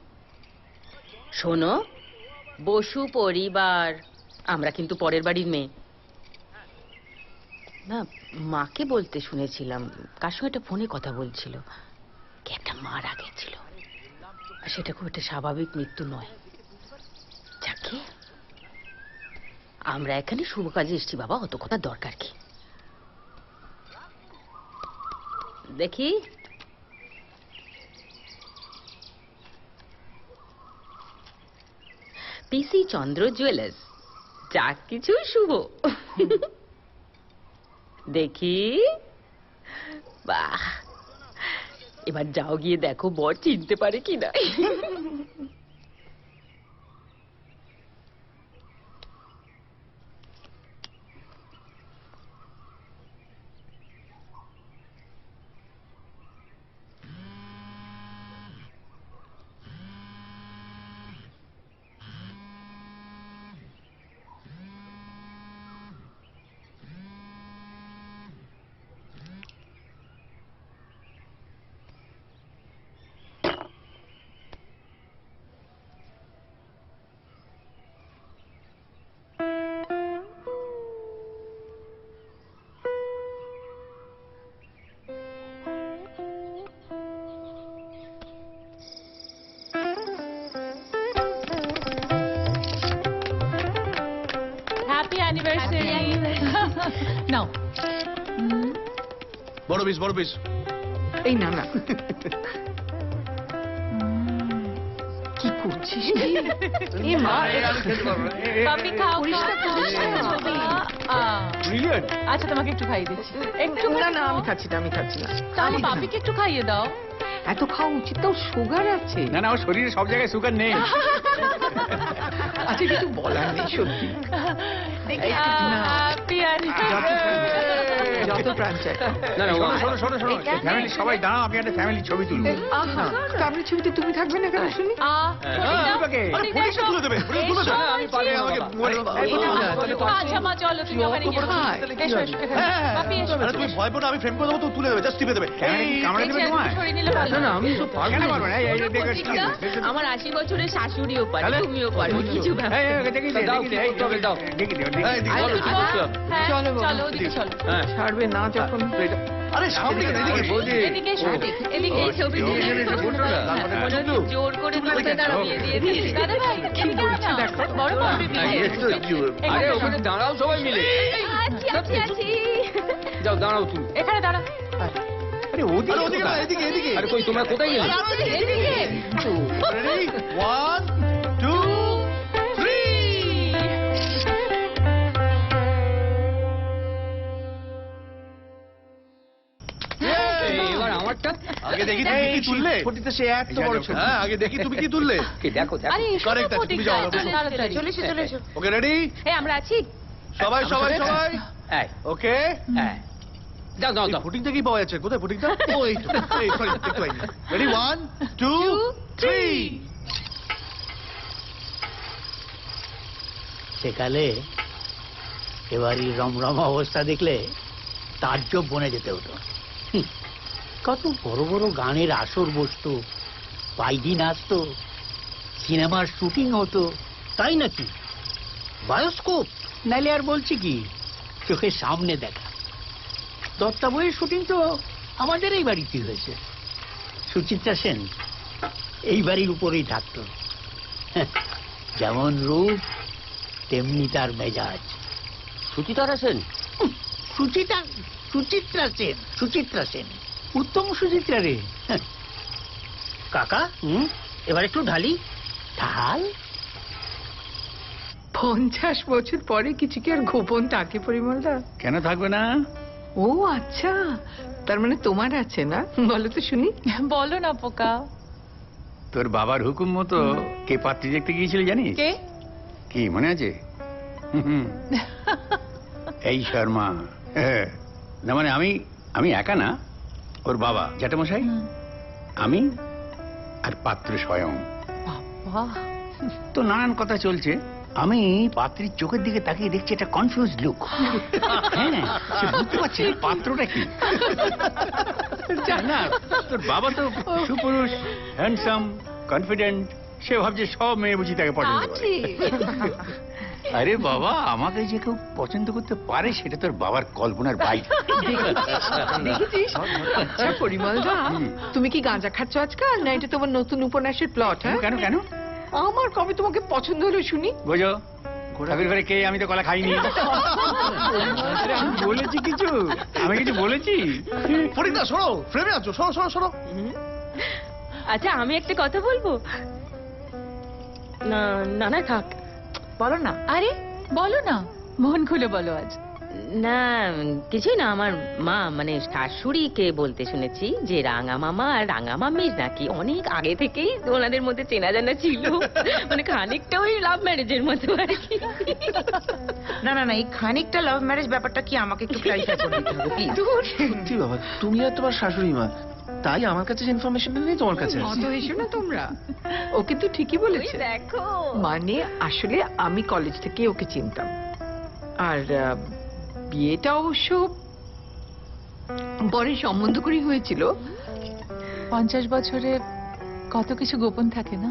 শোনো, বসু পরিবার, আমরা কিন্তু পরের বাড়ির মেয়ে না। মাকে বলতে শুনেছিলাম, কার সঙ্গে একটা ফোনে কথা বলছিল, কে একটা মারা গেছিল। আর সেটা খুব একটা স্বাভাবিক মৃত্যু নয়। যাকে আমরা এখানে শুভ কাজে এসছি বাবা, অত কথা দরকার কি? দেখি, পিসি চন্দ্র জুয়েলার্স, যা কিছু শুভ। দেখি, বাহ, এবার যাও গিয়ে দেখো বর চিনতে পারে কিনা। নাও, বড় পিস, বড় পিস। এই না না, কি করছিস? এ মা, পাপি খাও, পরিষ্কার করিস না। ব্রিলিয়ান্ট। আচ্ছা তোমাকে একটু খাইয়ে দিচ্ছি। একটু না না, আমি খাচ্ছি না, আমি খাচ্ছি না। তাহলে পাপিকে একটু খাইয়ে দাও। এত খাওয়া উচিত, তাও সুগার আছে। না না, ওর শরীরে সব জায়গায় সুগার নেই। আচ্ছা, কিছু বলার নেই সত্যি। যত প্রাণ চাই। না না, শোনো শোনো শোনো, ফ্যামিলি সবাই দাঁড়াও, আমি একটা ফ্যামিলি ছবি তুলবো। আহা, ফ্যামিলি ছবিতে তুমি থাকবে না কেন শুনি? তুলে দেবে, তুলে দেবে। আমি পারি না, আমাকে আচ্ছা মা, চলো তুমি ওখানে গিয়ে এসো, এসো, এখানে। পাপি এসো। আরে তুমি ভয় পেও না, আমি ফ্রেম করে দেবো, তো তুলে দেবে, জাস্ট টিপে দেবে। কামড়ে দেবে তোমায়? সরিয়ে নিলে ভালো। না না, আমি তো পারবো কেন না। পারবে না? এই যে দেখো, ঠিক আছে। আমার 80 বছরের শাশুড়িও পারে, তাহলে? তুমিও পারো, কিছু ব্যাপার। দেখি দাও, কি করতে হবে, দাও। দেখি এই, বলো, কি করতে হবে? হ্যাঁ, চলো বাবা। চলো ওদিকে চলো। হ্যাঁ, ছাড়বে না যখন। আরে সামনে কেন, এদিকে এসো। এদিকে এসো, এদিকে এসো। জোর করে বলতে দাঁড়িয়ে দিয়ে দিয়েছি। দাদা ভাই, এদিকে আসো না। বড় পাপি আরে ওখানে দাঁড়াও সবাই মিলে। যাও দাঁড়াও তুমি। এখানে দাঁড়া। আরে ওদিকে ওদিকে না, এদিকে, এদিকে। আরে কই তোমরা কোথায় গেলে? এদিকে। Ready? 1, 2, 3. এবার আমারটা। আগে দেখি তুমি কি তুললে। ফটিতে সে এত বড় ছবি। হ্যাঁ, আগে দেখি তুমি কি তুললে। কি দেখো দেখো। আরে এসো Correct না, আছে, তুমি যাও, ফটিকদা, বসো। তাড়াতাড়ি। চলে এসো, চলে এসো। ওকে, রেডি? এই আমরা আছি। সবাই সবাই সবাই। এই, ওকে। এই। যাও যাও যাও। ফুটিংটা কি পাওয়া যাচ্ছে? কোথায় ফুটিংটা? ওই তো। এই সরি, দেখতে পাইনি। রেডি? 1, 2, 3. সেকালে এবারই রমরম অবস্থা দেখলে তাজ্জব বনে যেতে হতো। কত বড় বড় গানের আসর বসতো, বাইদি নাচতো, সিনেমার শুটিং হতো, তাই নাকি? বায়োস্কোপ নাইলে আর বলছি কি, চোখের সামনে দেখা। দত্তা বইয়ের শুটিং তো আমাদের এই বাড়িতে হয়েছে। সুচিত্রা সেন এই বাড়ির উপরেই থাকতো। যেমন রূপ তেমনি তার মেজাজ। সুচিতারা সেন? সুচিত্রা সেন উত্তম সুচিত্রা রে। কাকা এবার একটু ঢালি। ঢাল। 50 বছর পরে কিছু কি আর গোপন থাকে পরিমলদা? কেন থাকবে না? ও আচ্ছা, তার মানে তোমার আছে না? বলো তো শুনি। বলো না পোকা। তোর বাবার হুকুম মতো কে পাত্রী দেখতে গিয়েছিল জানিস? কে? কি মনে আছে? এই শর্মা। না মানে আমি একা না, ওর বাবা জ্যাঠামশাই, আমি আর পাত্র স্বয়ং। বাহ, তো নানান কথা চলছে। আমি পাত্রীর চোখের দিকে তাকিয়ে দেখছি একটা কনফিউজ লুক। হ্যাঁ, সে বুঝতে পারছে না পাত্রটা কি। না, তোর বাবা তো সুপুরুষ, হ্যান্ডসাম, কনফিডেন্ট। সে ভাবছে সব মেয়ে বুঝি তাকে পছন্দ করে। আরে বাবা, আমাকে যে কেউ পছন্দ করতে পারে সেটা তোর বাবার কল্পনার বাইরে। দেখেছিস? আচ্ছা পরিমলদা, তুমি কি গাঁজা খাচ্ছ আজকাল, না এটা তোমার নতুন উপন্যাসের প্লট? হ্যাঁ, কেন কেন? আমার কবে তোমাকে পছন্দ হলো শুনি? বোঝো, ঠাকুর ঘরে কে? আমি তো কলা খাইনি। আমি বলেছি কিছু? আমি কিছু বলেছি? ফরিদা শোনো, ফ্রেমে আছো, শোনো শোনো শোনো। আচ্ছা আমি একটা কথা বলবো? না না না থাক, বলো না। আরে বলো না, মন খুলে বলো আজ। না কিছুই না, আমার মা মানে শাশুড়িকে বলতে শুনেছি যে রাঙা মামা আর রাঙা মামির নাকি অনেক আগে থেকেই ওনাদের মধ্যে চেনা জানা ছিল, মানে খানিকটা ওই লাভ ম্যারেজের মতো আর কি। না না না, এই খানিকটা লাভ ম্যারেজ ব্যাপারটা কি আমাকে একটু ক্লারিফাই করে দিতে হবে প্লিজ। সত্যি বাবা, তুমি আর তোমার শাশুড়ি মা, তাই আমার কাছে ইনফরমেশনটা নেই, তোমার কাছে আছে। অত এসো না তোমরা। ও কিন্তু ঠিকই বলেছে। দেখো মানে আসলে আমি কলেজ থেকে ওকে চিনতাম, আর বিয়েটা অবশ্য পরে সম্বন্ধ করেই হয়েছিল। 50 বছরে কত কিছু গোপন থাকে না?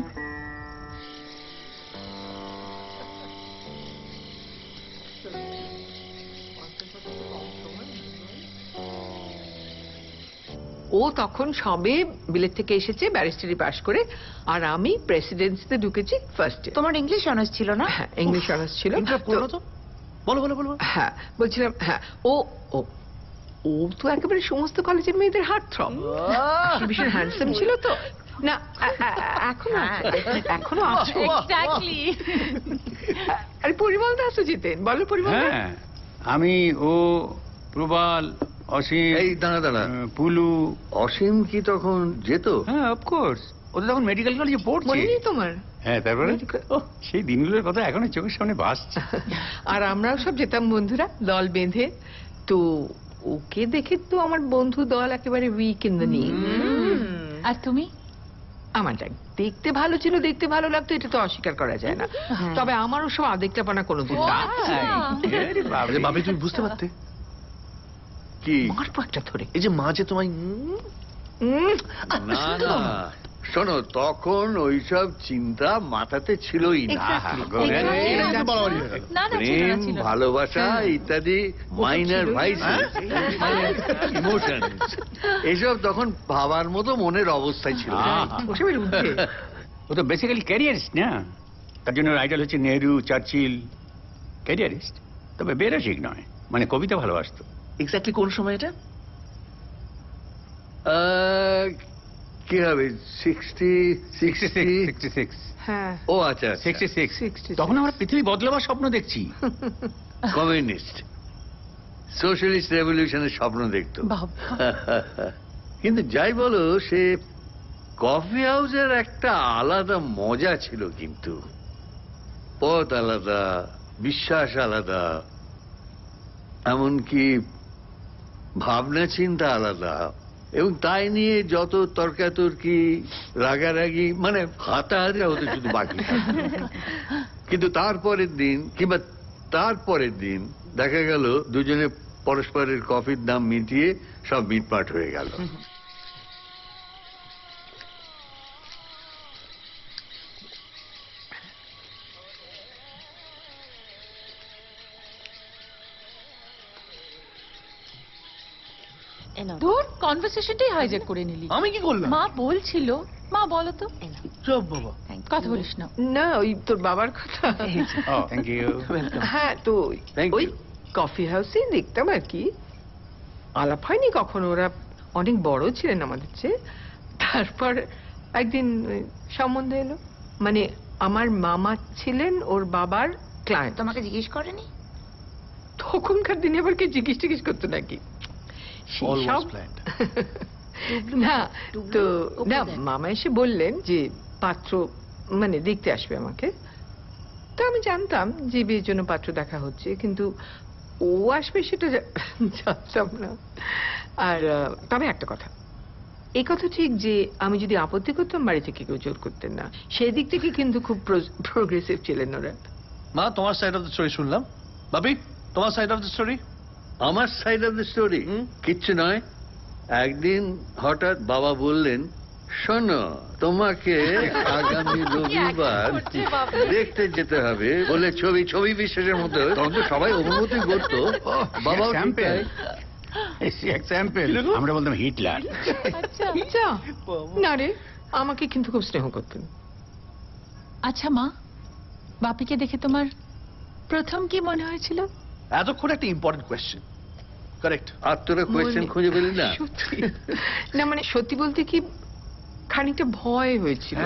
ও তখন সবে বিলেত থেকে এসেছে ব্যারিস্টারি পাশ করে, আর আমি প্রেসিডেন্সিতে ঢুকেছি ফার্স্টে। তোমার ইংলিশ অনার্স ছিল না? হ্যাঁ, ইংলিশ অনার্স ছিল। তো বলো বলো বলো। হ্যাঁ বলছিলাম, হ্যাঁ ও ও ও তো একেবারে সমস্ত কলেজের মেয়েদের হার্ট থ্রব। ভীষণ হ্যান্ডসাম ছিল তো। না এখনো এখনো আছে। এক্স্যাক্টলি। আরে পরিমল দাস যেতেন, বলো পরিমল। হ্যাঁ, আমি, ও, প্রবাল, অসীম। এই দাঁড়া দাঁড়া, পুলু। অসীম কি তখন যেত? হ্যাঁ, অফকোর্স। ও তো তখন মেডিকেল কলেজে পড়ছে। মনে নেই তোমার? হ্যাঁ, তারপরে সেই দিনগুলোর কথা এখনো চোখের সামনে ভাসছে। আর আমরাও সব যেতাম বন্ধুরা দল বেঁধে। তো ওকে দেখে তো আমার বন্ধু দল একেবারে উইক ইন দ্য নি। আর তুমি? আমার দেখতে ভালো ছিল, দেখতে ভালো লাগতো, এটা তো অস্বীকার করা যায় না। তবে আমারও সব আদিকটাপনা কোনোদিন না। আরে বাবা, তুমি বুঝতে পারতে কি মারবো একটা ধরে। এই যে মা যে তোমায় না না, শোনো, তখন ওইসব চিন্তা মাথাতে ছিলই না। প্রেম, ভালোবাসা ইত্যাদি মাইনার ভাইস, ইমোশন, এসব তখন ভাবার মতো মনের অবস্থায় ছিল। ওসবের ঊর্ধ্বে। ও তো বেসিক্যালি ক্যারিয়ারিস্ট না, তার জন্য আইডল হচ্ছে নেহরু, চার্চিল। ক্যারিয়ারিস্ট, তবে বেরসিক নয়, মানে কবিতা ভালোবাসতো। এক্স্যাক্টলি কোন সময় এটা? কি হবে, 66। হ্যাঁ, ও আচ্ছা, 66। তখন আমরা পৃথিবী বদলাবার স্বপ্ন দেখছি। কমিউনিস্ট, সোশ্যালিস্ট রেভলিউশনের স্বপ্ন দেখতো। কিন্তু যাই বলো, সে কফি হাউসের একটা আলাদা মজা ছিল, কিন্তু পথ আলাদা, বিশ্বাস আলাদা, এমনকি ভাবনা চিন্তা আলাদা, এবং তাই নিয়ে যত তর্কাতর্কি, রাগারাগি, মানে হাতাহাতি হতে শুধু বাকি। কিন্তু তারপরের দিন কিংবা তারপরের দিন দেখা গেল দুজনে পরস্পরের কফির দাম মিটিয়ে সব মিটমাট হয়ে গেল। দূর কনভারসেশনটাই হাইজ্যাক করে নিলি। আমি কি করলাম? মা বলছিল, মা বলো তো। চুপ বাবা। কথা বলিস না। না ওই তোর বাবার কথা। Thank you. হ্যাঁ তো Thank ওই you. কফি হাউসে দেখতাম আর কি, আলাপ হয়নি কখনো, ওরা অনেক বড় ছিলেন আমাদের চেয়ে। তারপর একদিন সম্বন্ধ এলো, মানে আমার মামা ছিলেন ওর বাবার ক্লায়েন্ট। তোমাকে জিজ্ঞেস করেনি? তখনকার দিনে আবার কে জিজ্ঞেস টিজ্ঞেস করতো নাকি? All সেসব was planned. না তো না, মামা এসে বললেন যে পাত্র মানে দেখতে আসবে আমাকে। তো আমি জানতাম যে বিয়ের জন্য পাত্র দেখা হচ্ছে, কিন্তু ও আসবে সেটা জানতাম না। আর তবে একটা কথা, এই কথা ঠিক যে আমি যদি আপত্তি করতাম বাড়ি থেকে কেউ জোর করতেন না, সেই দিক থেকে কিন্তু খুব প্রোগ্রেসিভ ছিলেন ওরা। মা তোমার সাইড অফ দ্য স্টোরি শুনলাম, বাবি তোমার সাইড অফ দ্য স্টোরি। আমার সাইড অফ দ্য স্টোরি কিচ্ছু নয়। একদিন হঠাৎ বাবা বললেন, শোনো তোমাকে আগামী রবিবার দেখতে যেতে হবে বলে ছবি ছবি বিশ্বাসের মতো। তখন তো সবাই অনুমতি করতো, বাবাও ঠিক তাই। এক্সাম্পল আমরা বলতাম হিটলার। আচ্ছা না রে, আমাকে কিন্তু খুব স্নেহ করতেন। আচ্ছা মা, বাপিকে দেখে তোমার প্রথম কি মনে হয়েছিল? এতক্ষণ একটা ইম্পর্টেন্ট কোয়েশ্চেন। কারেক্ট। আর তোরা কোয়েশ্চেন খুঁজে পেলি না? সত্যি না, মানে সত্যি বলতে কি খানিকটা ভয় হয়েছিল।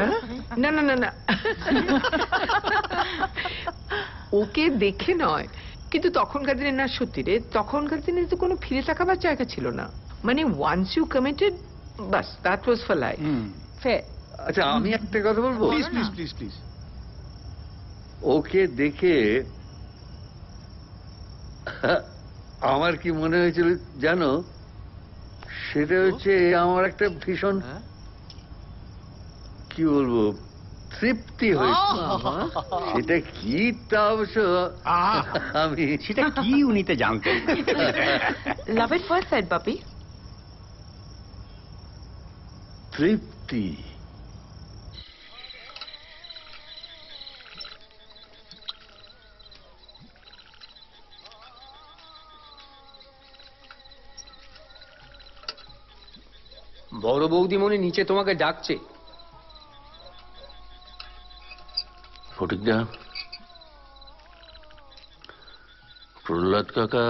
না না না না, ওকে দেখে নয়, কিন্তু তখনকার দিনে না, সত্যি রে, তখনকার দিনে তো কোনো ফিরে তাকাবার জায়গা ছিল না। মানে ওয়ান্স ইউ কমিটেড, বাস দ্যাট ওয়াজ ফর লাইফ। আচ্ছা আমি একটা কথা বলবো? Please please please please. Okay দেখে আমার কি মনে হয়েছিল জানো? সেটা হচ্ছে আমার একটা ভীষণ কি বলবো তৃপ্তি হয়েছে। সেটা কি তা অবশ্য আমি সেটা কি উনিতে জানতেন। লাভ এট ফার্স্ট সাইট বাপি। তৃপ্তি। বড় বৌদিমণি নিচে তোমাকে ডাকছে। ফটিকদা, প্রহ্লাদ কাকা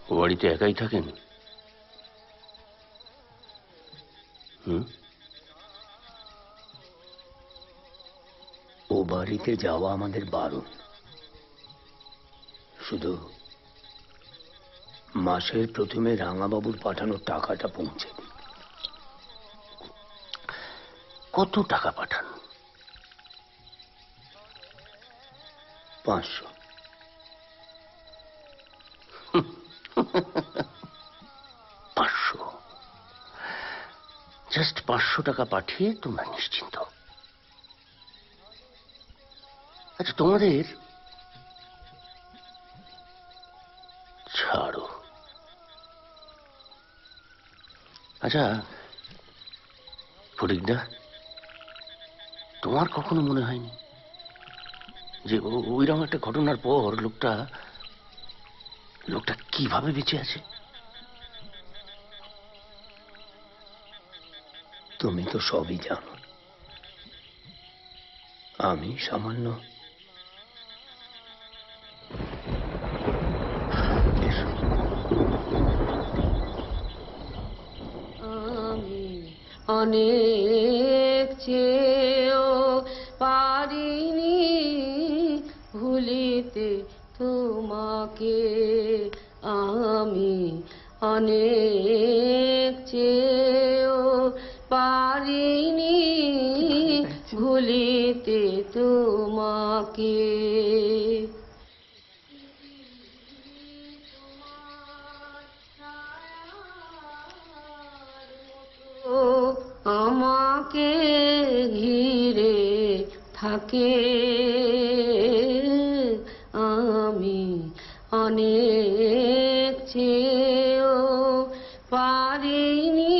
ও বাড়িতে একাই থাকেন? ও বাড়িতে যাওয়া আমাদের বারণ। শুধু মাসের প্রথমে রাঙাবাবুর পাঠানোর টাকাটা পৌঁছে দিন। কত টাকা পাঠান? 500। 500? জাস্ট 500 টাকা পাঠিয়ে তোমরা নিশ্চিন্ত। আচ্ছা তোমাদের ছাড়ো। আচ্ছা ফটিকদা, তোমার কখনো মনে হয়নি যে ওইরকম একটা ঘটনার পর লোকটা কিভাবে বেঁচে আছে? তুমি তো সবই জানো, আমি সামান্য। আমি অনেক চেয়েও পারিনি ভুলিতে তোমাকে। আমি অনেক চেয়েও পারিনি ভুলিতে তোমাকে। আমাকে ঘিরে থাকে, আমি অনেক চেয়েও পারিনি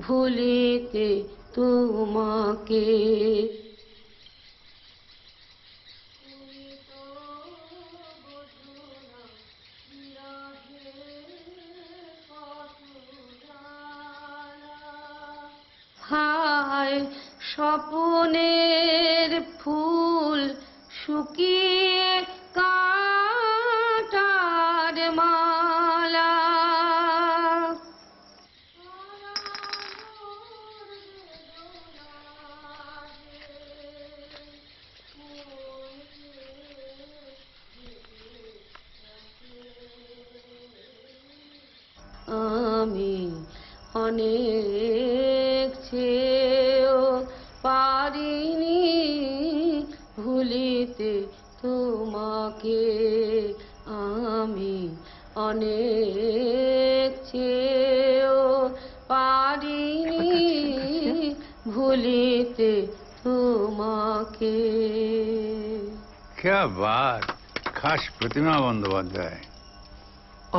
ভুলিতে তোমাকে। স্বপনের ফুল শুকিয়ে কাঁটার মালা আমি অনেক চেয়েও পারিনি ভুলিতে তোমাকে আমি অনেক চেয়েও পারিনি ভুলিতে তোমাকে। क्या बात खास प्रतिमा बंदोपाध्याय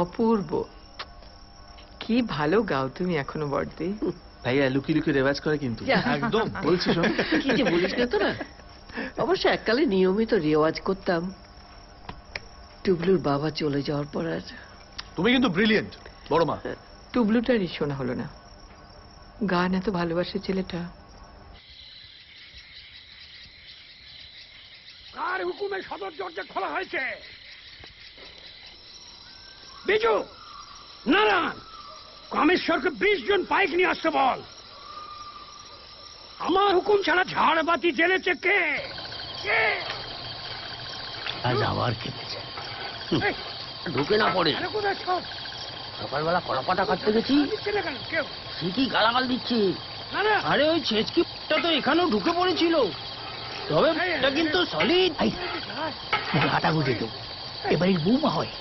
অপূর্ব। কি ভালো গাও তুমি এখনো বর্দি। ভাইয়া লুকি লুকি রেওয়াজ করে কিন্তু যা। একদম বলছি শোন কি যে বলিস না তোরা। অবশ্য এককালে নিয়মিত রেওয়াজ করতাম, টুবলুর বাবা চলে যাওয়ার পর আর। তুমি কিন্তু ব্রিলিয়েন্ট বড় মা। টুবলুটারই শোনা হলো না। গান এত ভালোবাসে ছেলেটা। কার হুকুমে সদর দরজা খোলা হয়েছে? বিজু, নারায়ণ, কামেশ্বরকে 20 জন পাইক নিয়ে আসতে বল। আমার হুকুম ছাড়া ঝাড়বাতি জ্বেলেছে কে? কে? আজ আবার খেপেছে। এই, ঢুকে না পড়ে। আরে কোথায় সব? সকালবেলা কলাপাতা কাটতে গেছি, দিচ্ছে না কেন কেউ? সে কি গালাগাল দিচ্ছে। না না, আরে ওই ছেচকিটা তো এখানেও ঢুকে পড়েছিল, তবে এটা কিন্তু সলিড। মুখে হাঁটা গুঁজে দেবো, এবারের বৌমা হয়।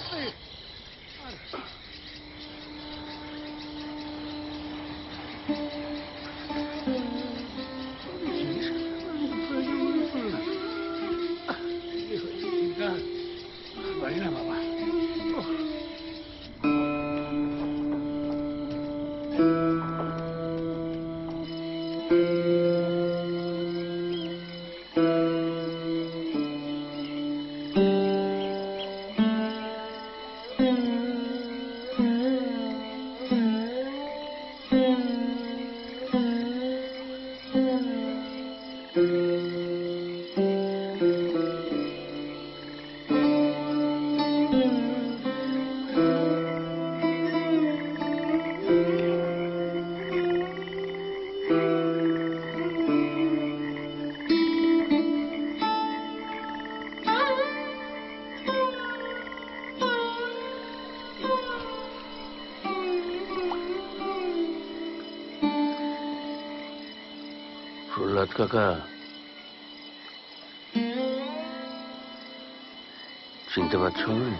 পারি না বাবা। প্রহ্লাদ কাকা, চিনতে পারছো না?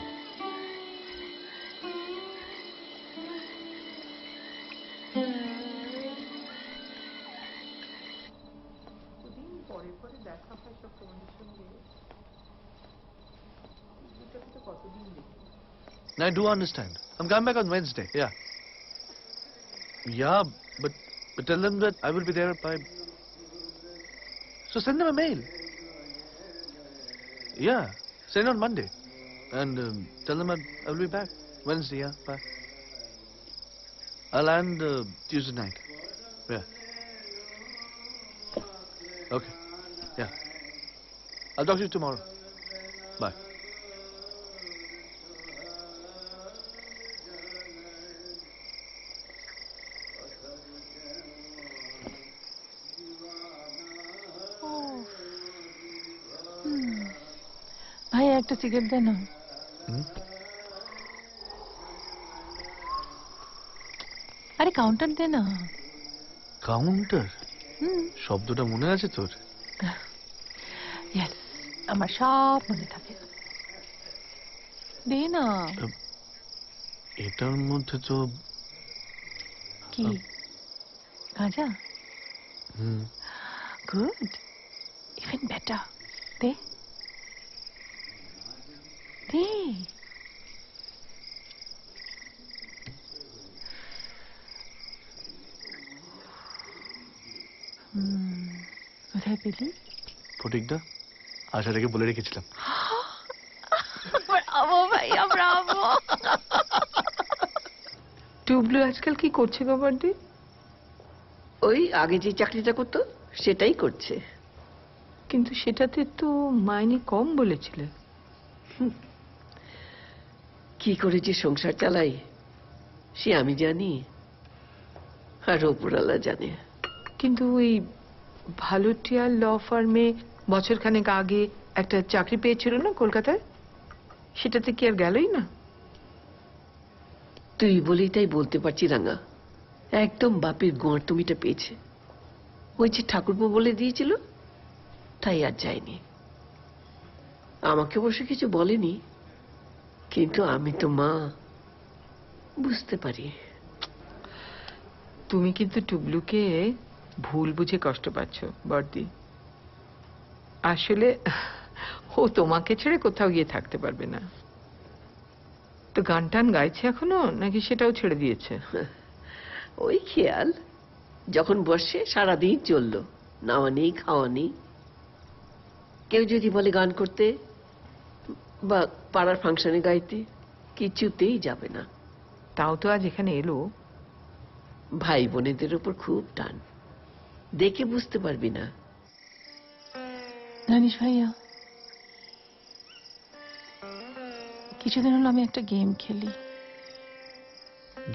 I do understand. I'm coming back on Wednesday. Yeah. Yeah, but tell them that I will be there by. So send them a mail. Yeah, send on Monday, and tell them I will be back Wednesday. Yeah, bye. I'll land Tuesday night. Yeah. Okay. Yeah. I'll talk to you tomorrow. Bye. ভাই একটা cigarette দে না। আরে counter দে না। Counter? শব্দটা মনে আছে তোর? Yes, আমার সব মনে থাকে। দে না। এটার মধ্যে তো কি গাঁজা? Good, even better. দে দে। কোথায় পেলি? ফটিকদা আশা রেখে বলে রেখেছিলাম। ব্রাভো ভাইয়া, ব্রাভো। টুবলু আজকাল কি করছে গো বর্দি? ওই আগে যে চাকরিটা করতো সেটাই করছে। কিন্তু সেটাতে তো মাইনে কম বলেছিলে। কি করে যে সংসার চালাই সে আমি জানি, আর ওপরওয়ালা জানে। কিন্তু ওই ভালোটিয়া ল ফার্মে বছরখানেক আগে একটা চাকরি পেয়েছিল না কলকাতায়, সেটাতে কি আর গেলই না? তুই বলেই তাই বলতে পারছি রাঙা, একদম বাপের গোয়ার তুমিটা পেয়েছে। ওই যে ঠাকুরপো বলে দিয়েছিল তাই আর যায়নি। আমাকে অবশ্য কিছু বলেনি, কিন্তু আমি তো মা, বুঝতে পারি। তুমি কিন্তু টুবলুকে ভুল বুঝে কষ্ট পাচ্ছ বর্দি। আসলে ও তোমাকে ছেড়ে কোথাও গিয়ে থাকতে পারবে না। তো গান টান গাইছে এখনো নাকি সেটাও ছেড়ে দিয়েছে? ওই খেয়াল, যখন বসে সারাদিন চললো, নাওয়া নেই খাওয়া নেই। কেউ যদি বলে গান করতে বা পাড়ার ফাংশনে গাইতে, কিছুতেই যাবে না। তাও তো আজ এখানে এলো। ভাই বোনেদের উপর খুব টান, দেখে বুঝতে পারবি না। জানিস ভাইয়া, কিছুদিন হলো আমি একটা গেম খেলি।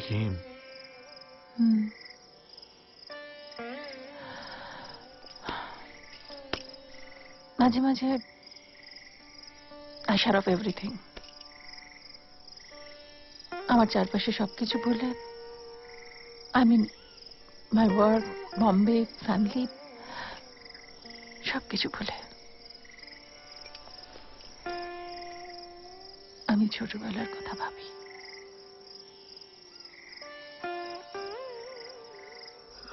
গেম? মাঝে মাঝে আই শাট অফ এভরিথিং। আমার চারপাশে সবকিছু ভুলে, I mean my work, Bombay, family, সবকিছু ভুলে আমি ছোটবেলার কথা ভাবি।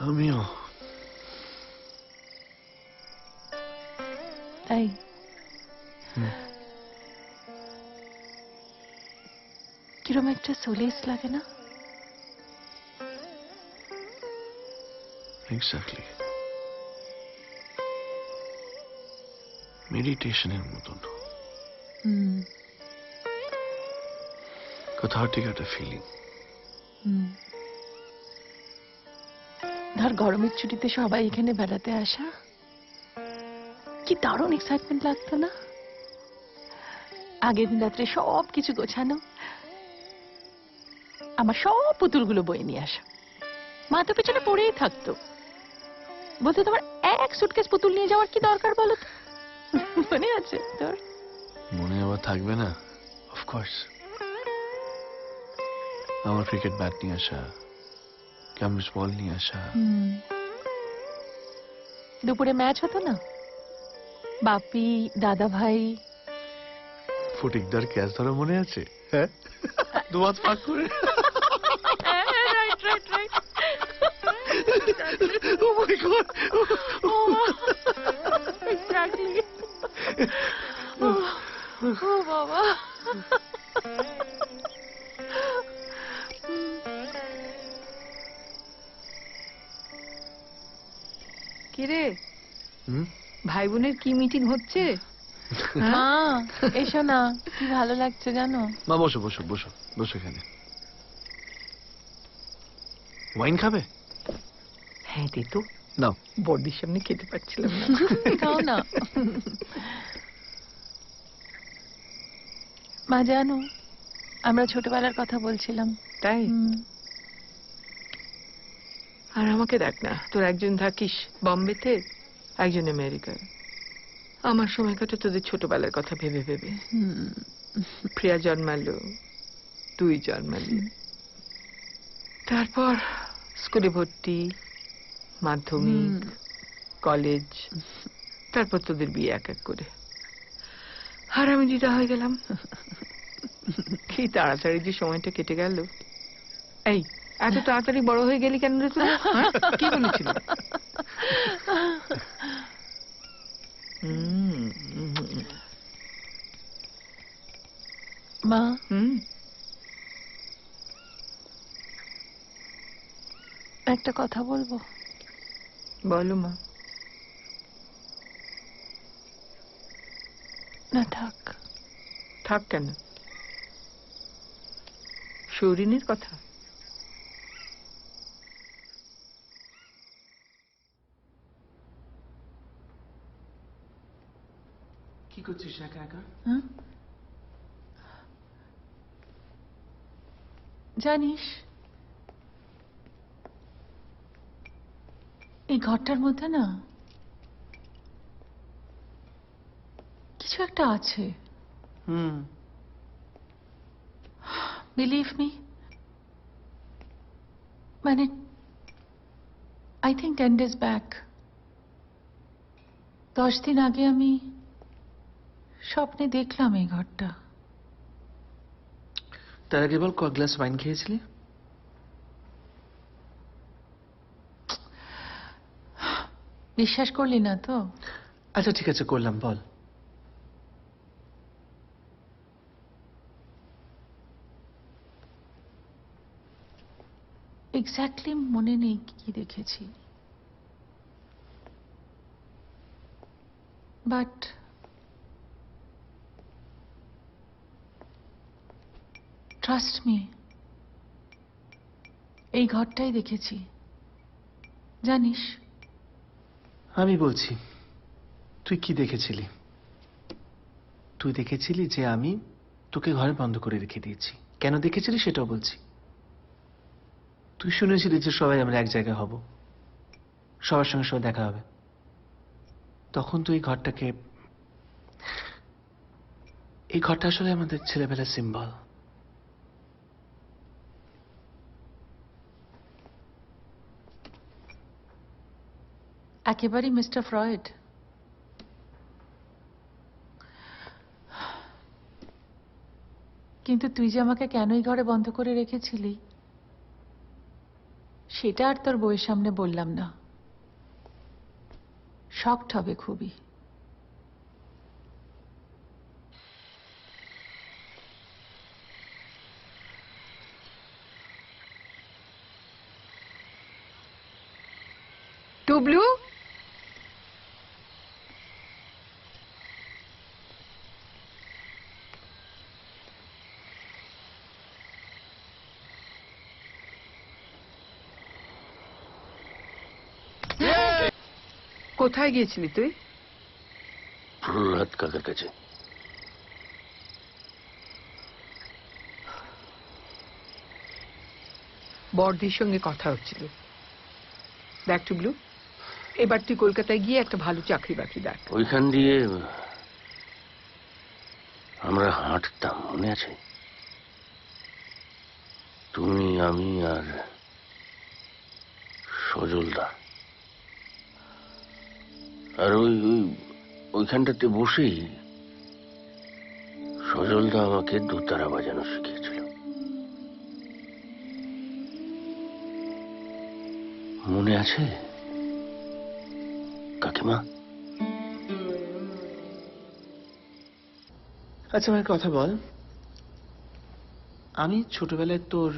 আমিও। তাই কিরম একটা সোলেস লাগে না? এক্স্যাক্টলি, মেডিটেশনের মতন, cathartic একটা ফিলিং। ধর গরমের ছুটিতে সবাই এখানে বেড়াতে আসা, কি দারুণ এক্সাইটমেন্ট লাগতো না? আগের দিন রাত্রে সব কিছু গোছানো, আমার সব পুতুলগুলো বয়ে নিয়ে আসা, মা তো পেছনে পড়েই থাকতো, বলতো তোমার এক সুটকেস পুতুল নিয়ে যাওয়ার কি দরকার বলো তো? মনে আছে তোর? মনে আবার থাকবে না? অফকোর্স। আমার ক্রিকেট ব্যাট নিয়ে আসা, ক্যাম্বিস বল নিয়ে আসা। দুপুরে ম্যাচ হতো না, বাপি, দাদা ভাই, ফটিকদার ক্যাচ ধরা মনে আছে? হ্যাঁ, দুহাত ফাঁক করে। Oh my God! Exactly. Oh, বাবা। কিরে, ভাই বোনের কি মিটিং হচ্ছে? মা এসো না, কি ভালো লাগছে জানো? মা বসো বসো বসো বসো এখানে। ওয়াইন খাবে? হ্যাঁ দে তো। নাও। বডির সামনে খেতে পাচ্ছিলাম না। খাও না। মা জানো, আমরা ছোটবেলার কথা বলছিলাম। তাই? আর আমাকে দেখ না, তোর একজন থাকিস বম্বেতে, একজন আমেরিকায়। আমার সময় কাটে তোদের ছোটবেলার কথা ভেবে ভেবে। প্রিয়া জন্মালো, তুই জন্মালি, তারপর স্কুলে ভর্তি, মাধ্যমিক, কলেজ, তারপর তোদের বিয়ে এক এক করে, আর আমি দিদা হয়ে গেলাম। কি তাড়াতাড়ি যে সময়টা কেটে গেল। এই এত তাড়াতাড়ি বড় হয়ে গেলি কেন রে তুই? কি বলেছিল? মা, একটা কথা বলবো? বলো মা। না থাক। থাক কেন? সৌরিনের কথা? কি করছিস একা একা? হ্যাঁ? জানিস এই ঘরটার মধ্যে না কিছু একটা আছে। বিলিভ মি, মানে আই থিঙ্ক 10 days ব্যাক, 10 দিন আগে আমি স্বপ্নে দেখলাম এই ঘরটা। তার আগে বল, ক গ্লাস ওয়াইন খেয়েছিলি? বিশ্বাস করলি না তো? আচ্ছা ঠিক আছে, করলাম, বল। এক্স্যাক্টলি মনে নেই কি দেখেছি, বাট ট্রাস্ট মি, এই ঘরটাই দেখেছি। জানিস আমি বলছি, তুই কি দেখেছিলি? তুই দেখেছিলি যে আমি তোকে ঘরে বন্ধ করে রেখে দিয়েছি। কেন দেখেছিলি সেটাও বলছি। তুই শুনেছিলি যে সবাই আমরা এক জায়গায় হব, সবার সঙ্গে সবাই দেখা হবে। তখন তুই এই ঘরটা আসলে আমাদের ছেলেবেলার সিম্বল। একেবারেই মিস্টার ফ্রয়েড। কিন্তু তুই যে আমাকে কেন এই ঘরে বন্ধ করে রেখেছিলি সেটা আর তোর বইয়ের সামনে বললাম না, শকড হবে খুবই। টুবলু, কোথায় গিয়েছিলি তুই? প্রহ্লাদ কাকার কাছে। বড়দির সঙ্গে কথা হচ্ছিল। দেখ টুবলু, এবার তুই কলকাতায় গিয়ে একটা ভালো চাকরি বাকরি দেখ। ওইখান দিয়ে আমরা হাঁটতাম, মনে আছে? তুমি, আমি আর সজলদা। আর ওইখানটাতে বসেই সজলদা আমাকে দোতারা বাজানো শিখিয়েছিল। মনে আছে কাকিমা? আচ্ছা আমাকে কথা বল, আমি ছোটবেলায় তোর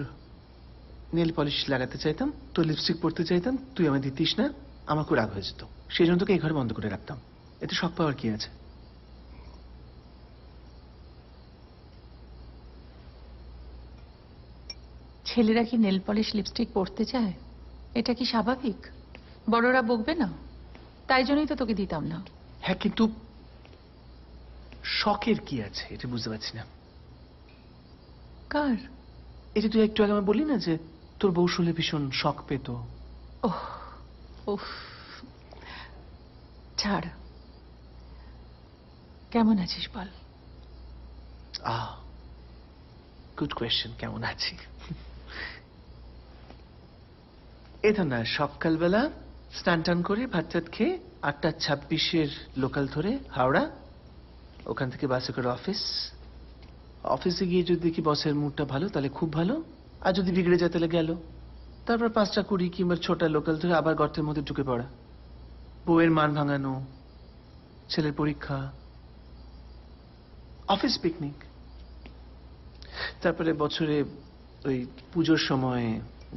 নেল পলিশ লাগাতে চাইতাম, তোর লিপস্টিক পরতে চাইতাম, তুই আমায় দিতিস না, আমার খুব রাগ হয়ে যেত। সেই জন্য তোকে এই ঘরে বন্ধ করে রাখতাম। এতে শখ পাওয়ার কি আছে? ছেলেরা কি নেল পলিশ লিপস্টিক পরতে চায়? এটা কি স্বাভাবিক? বড়রা বকবে না? তাই জন্যই তো তোকে দিতাম না। হ্যাঁ, কিন্তু শখের কি আছে এটা বুঝতে পারছি না। কার? এটা তুই একটু আগে আমায় বললি না যে তোর বউ শুনলে ভীষণ শখ পেত। ওহ, উফ, ছাড়। কেমন আছিস বল? গুড কোয়েশ্চেন, কেমন আছি? এই তো না, সকালবেলা স্নান টান করে ভাত টাত খেয়ে 8:26 লোকাল ধরে হাওড়া, ওখান থেকে বাসে করে অফিসে গিয়ে যদি দেখি বসের মুডটা ভালো তাহলে খুব ভালো, আর যদি বিগড়ে যায় তাহলে গেল। তারপর 5:20 কিংবা 6টা লোকাল ধরে আবার গর্তের মধ্যে ঢুকে পড়া, বউয়ের মান ভাঙানো, ছেলের পরীক্ষা, অফিস পিকনিক। তারপরে বছরে ওই পুজোর সময়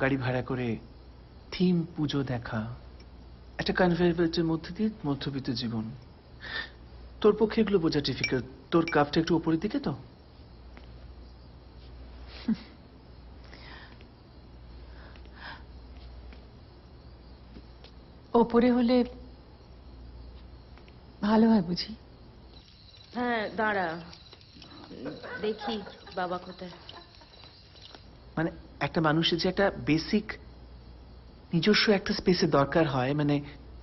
গাড়ি ভাড়া করে থিম পুজো দেখা, একটা কনভেয়ার বেল্টের মধ্যে দিয়ে মধ্যবিত্ত জীবন। তোর পক্ষে এগুলো বোঝা ডিফিকাল্ট। তোর কাপটা একটু উপরের দিকে তো। ওপরে হলে ভালো হয় বুঝি? হ্যাঁ দাঁড়া, দেখি বাবা কোথায়। মানে একটা মানুষের যে একটা বেসিক নিজস্ব একটা স্পেসের দরকার হয়, মানে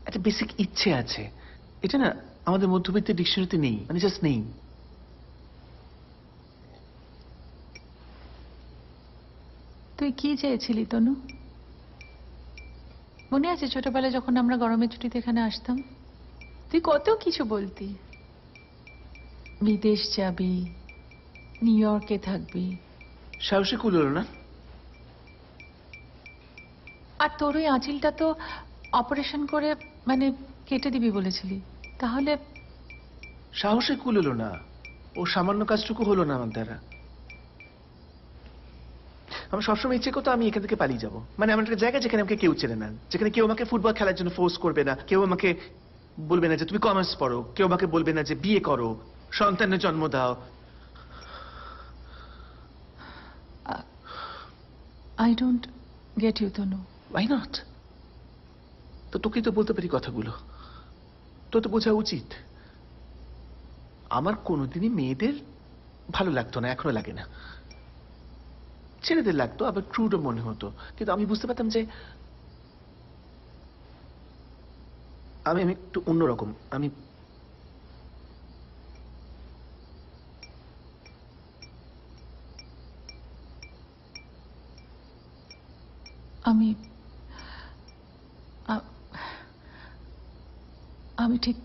একটা বেসিক ইচ্ছে আছে, এটা না আমাদের মধ্যবিত্তের ডিকশনারিতে নেই, মানে জাস্ট নেই। তুই কি চেয়েছিলি তনু? মনে আছে ছোটবেলায় যখন আমরা গরমের ছুটিতে এখানে আসতাম, তুই কত কিছু বলতি। বিদেশ যাবি, নিউ ইয়র্কে থাকবি। সাহসে কুল হলো না। আর তোর ওই আঁচিলটা তো অপারেশন করে মানে কেটে দিবি বলেছিলি, তাহলে? সাহসে কুল হলো না, ও সামান্য কাজটুকু হলো না আমার দ্বারা। আমার সবসময় ইচ্ছে করতো আমি এখান থেকে পালিয়ে যাবো, মানে আমার একটা জায়গা যেখানে আমাকে কেউ চেনে না, যেখানে কেউ আমাকে ফুটবল খেলার জন্য ফোর্স করবে না, কেউ আমাকে বলবে না যে তুমি কমার্স পড়ো, কেউ আমাকে বলবে না যে বিয়ে করো, সন্তানের জন্ম দাও। I don't get you Tanu. Why not? তো তোকেই তো বলতে পারি কথাগুলো, তোর তো বোঝা উচিত। আমার কোনোদিনই মেয়েদের ভালো লাগতো না, এখনো লাগে না। ছেলেদের লাগতো, আবার ক্রুডও মনে হতো, কিন্তু আমি বুঝতে পারতাম যে আমি একটু অন্যরকম। আমি ঠিক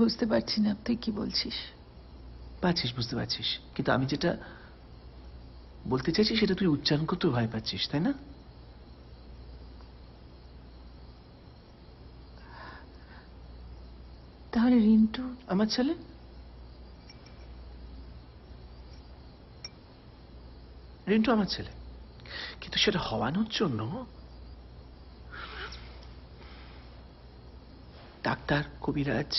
বুঝতে পারছি না তুই কি বলছিস। পারছিস, বুঝতে পারছিস, কিন্তু আমি যেটা বলতে চাইছি সেটা তুই উচ্চারণ করতে ভয় পাচ্ছিস, তাই না? তাহলে রিন্টু আমার ছেলে? রিন্টু আমার ছেলে, কিন্তু সেটা হওয়ানোর জন্য ডাক্তার, কবিরাজ,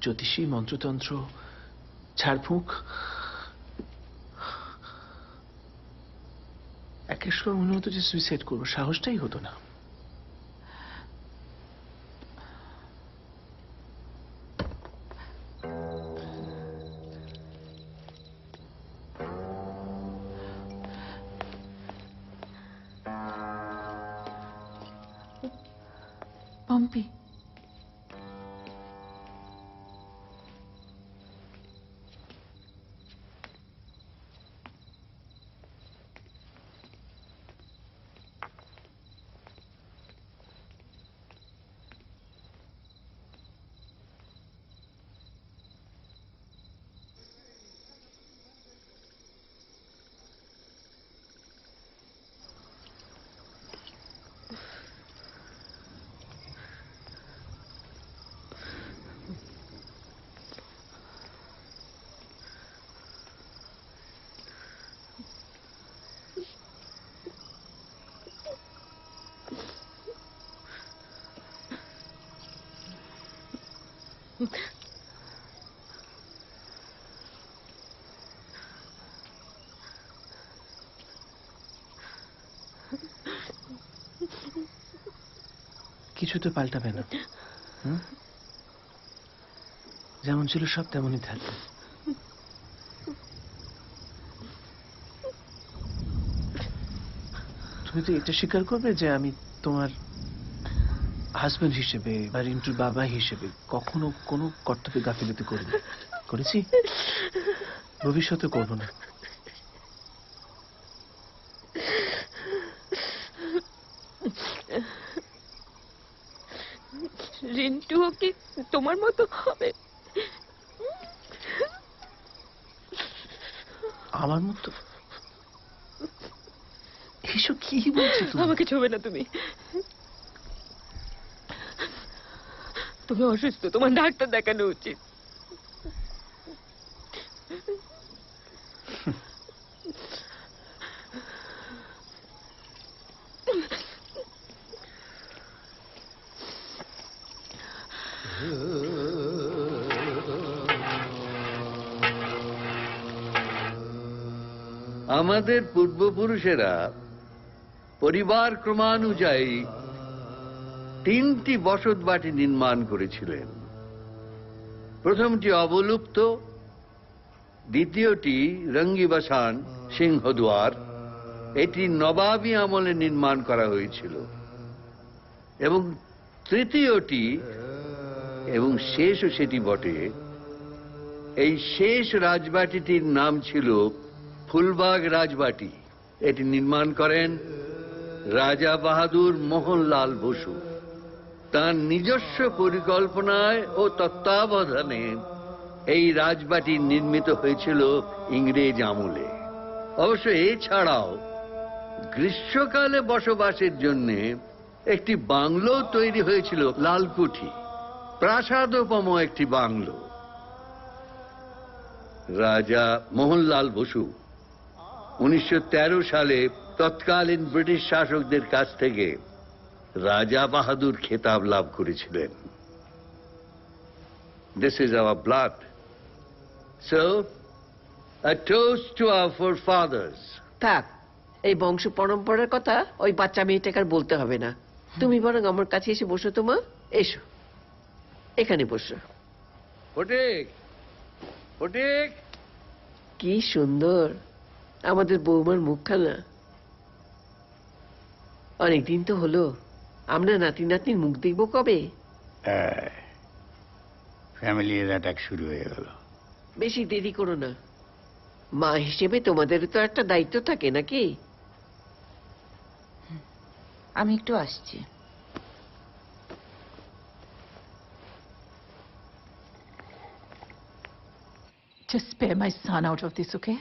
জ্যোতিষী, মন্ত্রতন্ত্র, ঝাড়ফুঁক, একের সময় মনে হতো যে সুইসাইড করবো, সাহসটাই হতো না। পম্পি, কিছু তো পাল্টাবে না, যেমন ছিল সব তেমনই থাকবে। তুমি তো এটা স্বীকার করবে যে আমি তোমার হাজবেন্ড হিসেবে বা রিন্টুর বাবা হিসেবে কখনো কোনো কর্তব্যে গাফিলতি করিনি, করেছি, ভবিষ্যতে করবো না। রিন্টুও কি তোমার মতো হবে? আমার মতো? এসব কি বলছো তুমি? আমাকে ছোবে না তুমি। তুমি অসুস্থ, তোমার ডাক্তার দেখানো উচিত। আমাদের পূর্বপুরুষেরা পরিবার ক্রমানুযায়ী 3টি বসত বাটি নির্মাণ করেছিলেন। প্রথমটি অবলুপ্ত, দ্বিতীয়টি রঙ্গিবাসান সিংহদুয়ার, এটি নবাবী আমলে নির্মাণ করা হয়েছিল, এবং তৃতীয়টি এবং শেষও সেটি বটে, এই শেষ রাজবাটিটির নাম ছিল ফুলবাগ রাজবাটি। এটি নির্মাণ করেন রাজা বাহাদুর মোহনলাল বসু। তার নিজস্ব পরিকল্পনায় ও তত্ত্বাবধানে এই রাজবাটি নির্মিত হয়েছিল ইংরেজ আমলে। অবশ্য এছাড়াও গ্রীষ্মকালে বসবাসের জন্য একটি বাংলো তৈরি হয়েছিল, লালকুঠি, প্রাসাদোপম একটি বাংলো। রাজা মোহনলাল বসু 1913 সালে তৎকালীন ব্রিটিশ শাসকদের কাছ থেকে রাজা বাহাদুর খেতাব লাভ করেছিলেন। This is our blood. So, a toast to our forefathers. থাক, এই বংশ পরম্পরার কথা ওই বাচ্চা মেয়েটাকে আর বলতে হবে না। তুমি বরং আমার কাছে এসে বসো তো মা। এসো, এখানে বসো। ফটিক, ফটিক, কি সুন্দর আমাদের বৌমার মুখখানা। অনেকদিন তো হলো, আমরা নাতি নাতনির মুখ দেখবো কবে? ফ্যামিলি অ্যাটাক শুরু হয়ে গেল। বেশি দেরি করো না, মা হিসেবে তোমাদের তো একটা দায়িত্ব থাকে নাকি? আমি একটু আসছি। Just spare my son out of this, okay?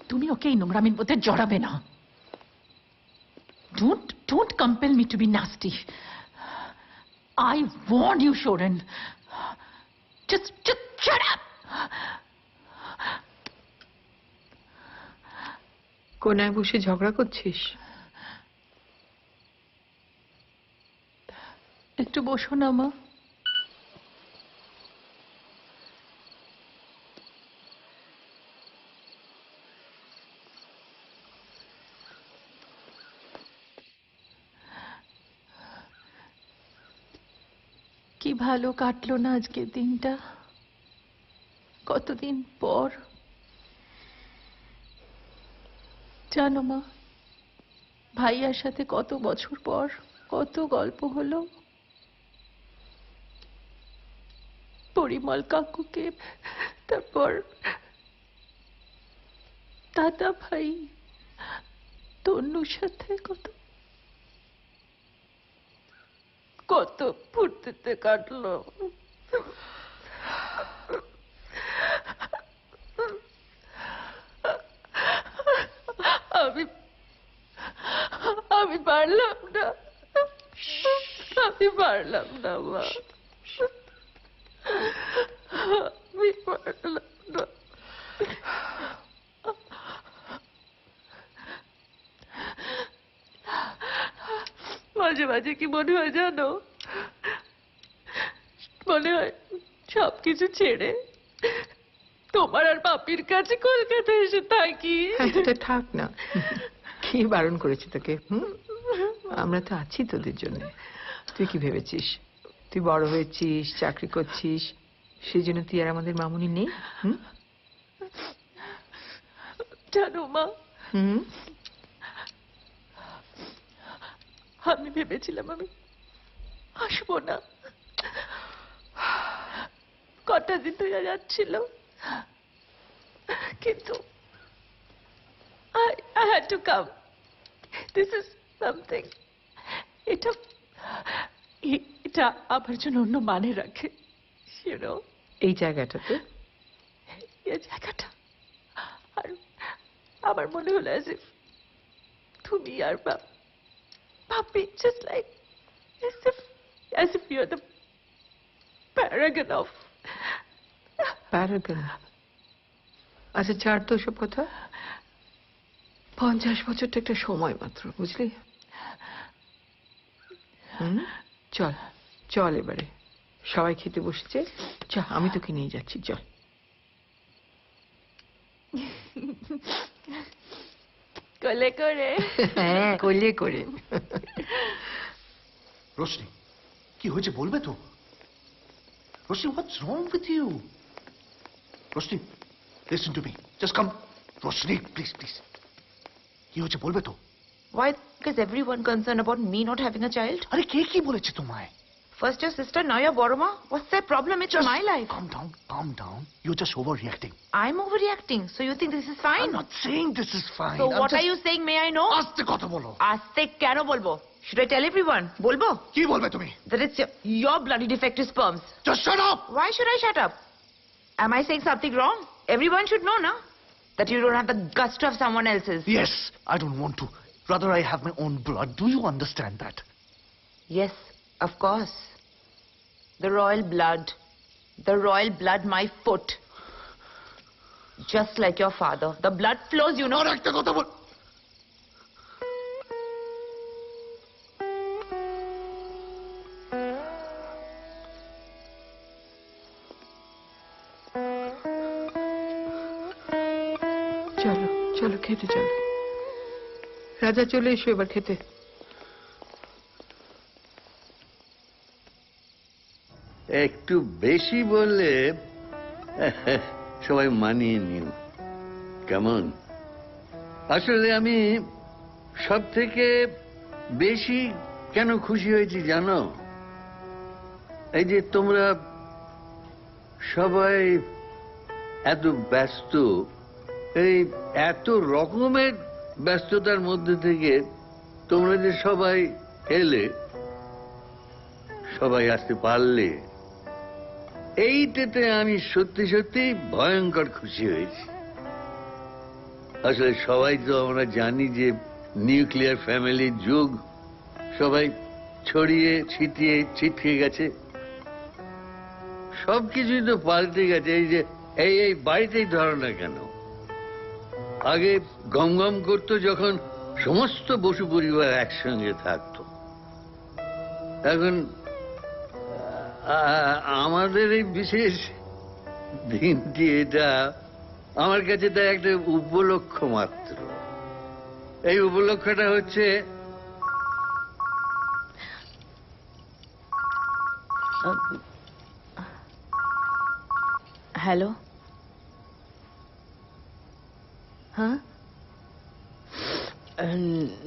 তুমি ওকে এই নোংরামির মধ্যে জড়াবে না। Don't compel me to be nasty. I warned you, Shoran. Just shut up. কোনায় বসে ঝগড়া করছিস? একটু বসো না মা। কি ভালো কাটলো না আজকের দিনটা, কতদিন পর। জানো মা, ভাইয়ার সাথে কত বছর পর কত গল্প হলো। পরিমল কাকুকে, তারপর দাদা ভাই তন্নুর সাথে কত ফুর্তিতে কাটলো। আমি পারলাম না, আমি পারলাম না মা, আমি পারলাম না। মাঝে মাঝে কি মনে হয় জানো, মনে হয় সবকিছু ছেড়ে তোমার আর বাপির কাছে কলকাতায় এসে থাকি। থাক না, কি বারণ করেছি তোকে? আমরা তো আছি তোদের জন্য। তুই কি ভেবেছিস তুই বড় হয়েছিস, চাকরি করছিস, সেই জন্য তুই আর আমাদের মামুনি নেই? জানো মা, আমি ভেবেছিলাম আমি আসবো না, কটা দিন হয়ে যাচ্ছিল, কিন্তু I had to come. This is something. এটা আমার জন্য অন্য মানে রাখে, you know. এই জায়গাটাতে, এই জায়গাটা, আর আমার মনে হলো তুমি আর পাপি, just like as if you're the paragon of. Paragon? আচ্ছা ছাড় তো সব কথা। 50 বছরটা একটা সময় মাত্র, বুঝলি? চল চল, এবারে সবাই খেতে বসেছে, চল আমি তোকে নিয়ে যাচ্ছি, চল। কোলে করে? হ্যাঁ, কোলে করে। রোশনি কি হয়েছে বলবে তো? Roshni, what's wrong with you? Roshni, listen to me, just come. Roshni, please please, কি হয়েছে বলবে তো? Why is everyone concerned about me not having a child? আরে কে কি বলেছে তোমায়? First your sister, now your Boroma. What's their problem? It's my life. Calm down. You're just overreacting. I'm overreacting. So you think this is fine? I'm not saying this is fine. So what are you saying? May I know? আস্তে কথা বলো। আস্তে কেন বলবো? Should I tell everyone? বলবো? কি বলবে তুমি? That it's your bloody defective sperms. Just shut up. Why should I shut up? Am I saying something wrong? Everyone should know, na? That you don't have the guts to have someone else's. Yes, I don't want to. Rather, I have my own blood. Do you understand that? Yes, of course. The royal blood. The royal blood, my foot. Just like your father. The blood flows, you know. আর একটা কথা বল। চলো চলো খেতে চলো। রাজা চলে এসো এবার খেতে। একটু বেশি বললে সবাই মানিয়ে নিও, কেমন? আসলে আমি সব থেকে বেশি কেন খুশি হয়েছি জানো? এই যে তোমরা সবাই এত ব্যস্ত, এই এত রকমের ব্যস্ততার মধ্যে থেকে তোমরা যে সবাই এলে, সবাই আসতে পারলে, এইটাতে আমি সত্যি সত্যি ভয়ঙ্কর খুশি হয়েছি। আসলে সবাই তো আমরা জানি যে নিউক্লিয়ার ফ্যামিলির যুগ, সবাই ছড়িয়ে ছিটিয়ে ছিটকে গেছে, সবকিছুই তো পাল্টে গেছে। এই যে এই বাড়িতেই ধরো না কেন, আগে গম গম করতো যখন সমস্ত বসু পরিবার একসঙ্গে থাকতো, এখন আমাদের এই বিশেষ দিনটি, এটা আমার কাছে তা একটা উপলক্ষ মাত্র। এই উপলক্ষটা হচ্ছে হ্যালো, হ্যাঁ,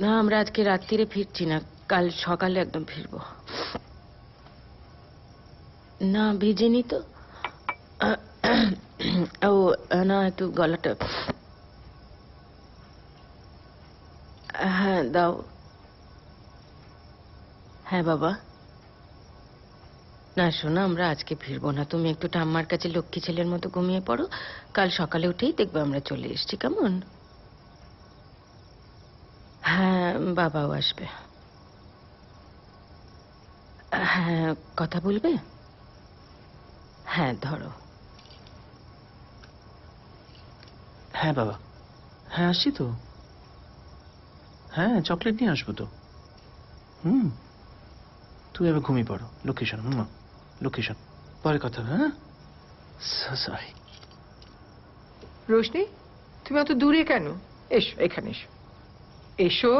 না আমরা আজকে রাত্রিরে ফিরছি না, কাল সকালে একদম ফিরবো। না ভিজেনি তো, ও না একটু গলাটা, হ্যাঁ দাও। হ্যাঁ বাবা, না শোনো আমরা আজকে ফিরবো না, তুমি একটু ঠাম্মার কাছে লক্ষ্মী ছেলের মতো ঘুমিয়ে পড়ো, কাল সকালে উঠেই দেখবে আমরা চলে এসেছি, কেমন? হ্যাঁ বাবাও আসবে। হ্যাঁ কথা বলবে? হ্যাঁ ধরো। হ্যাঁ বাবা, হ্যাঁ আসছি তো। হ্যাঁ চকলেট নিয়ে আসবো তো। তুই এবার ঘুমিয়ে পড়ো। লোকেশন লোকেশন পরে কথা হবে। হ্যাঁ সরি। রোশনি, তুমি অত দূরে কেন? এসো এখানে, এসো এসো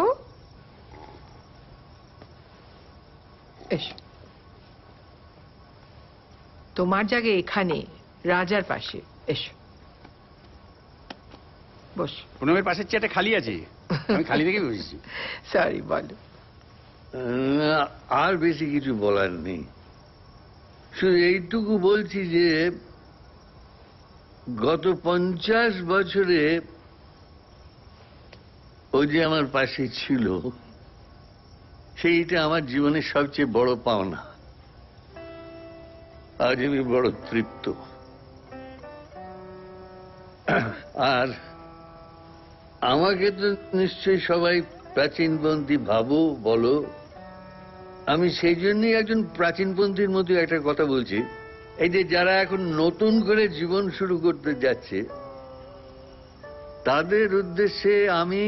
এসো। তোমার জায়গা এখানে, রাজার পাশে। এসো বস। পুনমের পাশের চেয়ারটা খালি আছে, আমি খালি দেখে বসেছি। সরি, বলো। আর বেশি কিছু বলার নেই, শুধু এইটুকু বলছি যে গত 50 বছরে ও যে আমার পাশে ছিল, সেইটা আমার জীবনের সবচেয়ে বড় পাওনা। আজ আমি বড় তৃপ্ত। আর আমাকে তো নিশ্চয়ই সবাই প্রাচীনপন্থী ভাবো বলো, আমি সেই জন্যই একজন প্রাচীনপন্থীর মতো একটা কথা বলছি। এই যে যারা এখন নতুন করে জীবন শুরু করতে যাচ্ছে, তাদের উদ্দেশ্যে আমি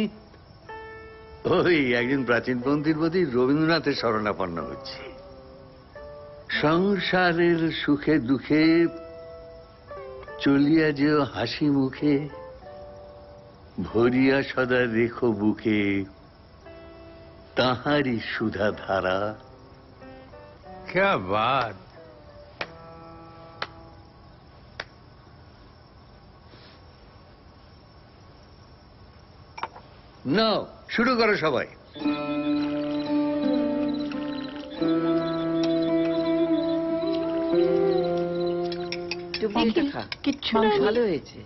ওই একজন প্রাচীনপন্থীর প্রতি রবীন্দ্রনাথের শরণাপন্ন হচ্ছি। সংসারের সুখে দুঃখে চলিয়া যেও হাসি মুখে, ভরিয়া সদা রেখো বুকে তাহারি সুধা ধারা, क्या बात। নাও শুরু করো সবাই। তুমি এটা খা, কিচ্ছু মাংস না, ভালো হয়েছে।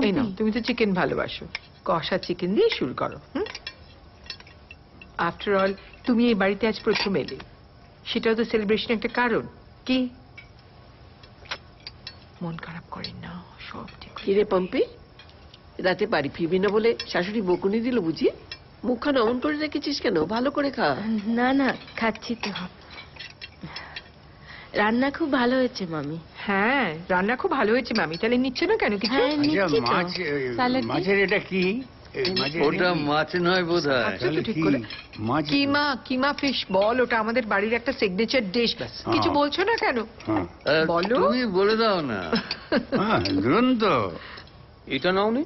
এই নাও, তুমি তো চিকেন ভালোবাসো, কষা চিকেন দিয়ে শুরু করো। আফটার অল তুমি এই বাড়িতে আজ প্রথম এলে, সেটাও তো সেলিব্রেশন একটা কারণ। কি মন খারাপ করেন না, সব ঠিক হয়ে কিরে পম্পি, রাতে বাড়ি ফিরবি না বলে শাশুড়ি বকুনি দিল বুঝি? মুখখানা অমন করে রেখেছিস কেন? ভালো করে খা। না না, খাচ্ছি তো। রান্না খুব ভালো হয়েছে মামি। হ্যাঁ, রান্না খুব ভালো হয়েছে মামি। তাহলে নিচ্ছে না কেন কিছু? হ্যাঁ, নিচ্ছি তো। মাছ, স্যালাড দিই? মাছের এটা কি? ওটা মাছ নয় বোধ হয়। আচ্ছা, তো ঠিক করে। কিমা, কিমা ফিশ বল, ওটা আমাদের বাড়ির একটা সিগনেচার ডিশ। কিছু বলছো না কেন? বলো। তুমি বলে দাও না। দুরন্ত। এটা নাও নি।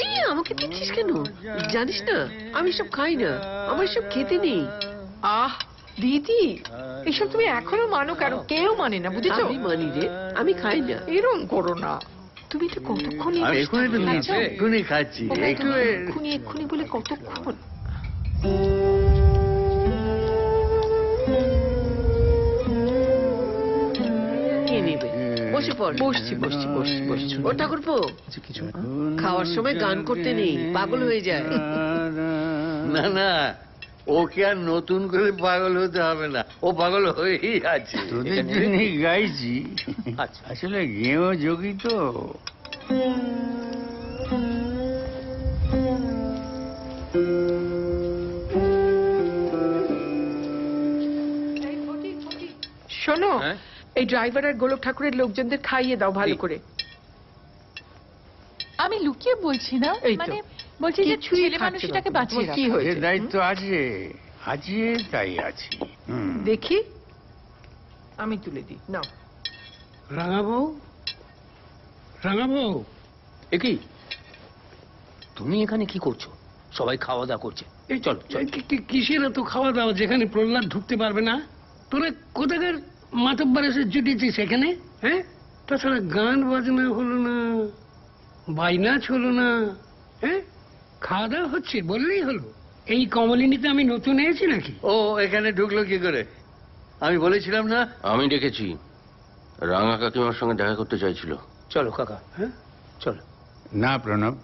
এই আমাকে দিচ্ছিস কেন? জানিস না আমি সব খাই না, আমার সব খেতে নেই। আহ দিদি, এসব তুমি এখনো মানো কেন? কেউ মানে না, বুঝেছো? আমি মানি রে, আমি খাই না। এরম করো না। তুমি তো কতক্ষণ আমি এক্ষুনি তো নিচ্ছি, এক্ষুনি খাচ্ছি। একটু এক্ষুনি এক্ষুনি বলে কতক্ষণ? কে নেবে? বসে পড়। বসছি বসছি বসছি বসছি। ও ঠাকুরপো, খাওয়ার সময় গান করতে নেই, পাগল হয়ে যায়। না না, ওকে আর নতুন করে পাগল হতে হবে না, ও পাগল হয়েই আছে। তোদের জন্যই গাইছি। আসলে গেও যোগী তো। শোনো, এই ড্রাইভার আর গোলক ঠাকুরের লোকজনদের খাইয়ে দাও ভালো করে। আমি লুকিয়ে বলছি না, এই তো। মানে বলছি যে কিছুই ছেলে খাচ্ছে মানুষটাকে না। বাঁচিয়ে তোমার কি রাখা। হয়েছে? এর দায়িত্ব আছে, আছে তাই আছি। দেখি, আমি তুলে দিই। নাও। রাঙাবউ, রাঙাবউ, কি তুমি এখানে কি করছো? সবাই খাওয়া দাওয়া করছে, এই চলো চলো। কিসের এত খাওয়া দাওয়া যেখানে প্রহ্লাদ ঢুকতে পারবে না? তোরা কোথাকার মাতব্বার এসে জুটিয়েছিস এখানে? হ্যাঁ, তাছাড়া গান বাজনা হলো না, বাইনাচ হলো না, হ্যাঁ, খাওয়া দাওয়া হচ্ছে বললেই হলো। এই কমলিনীতে আমি নতুন এসেছি নাকি? ও এখানে ঢুকলো কি করে? আমি বলেছিলাম না? আমি ডেকেছি, রাঙা কাকিমার সঙ্গে দেখা করতে চাইছিল। চলো কাকা, হ্যাঁ চলো। না প্রণব,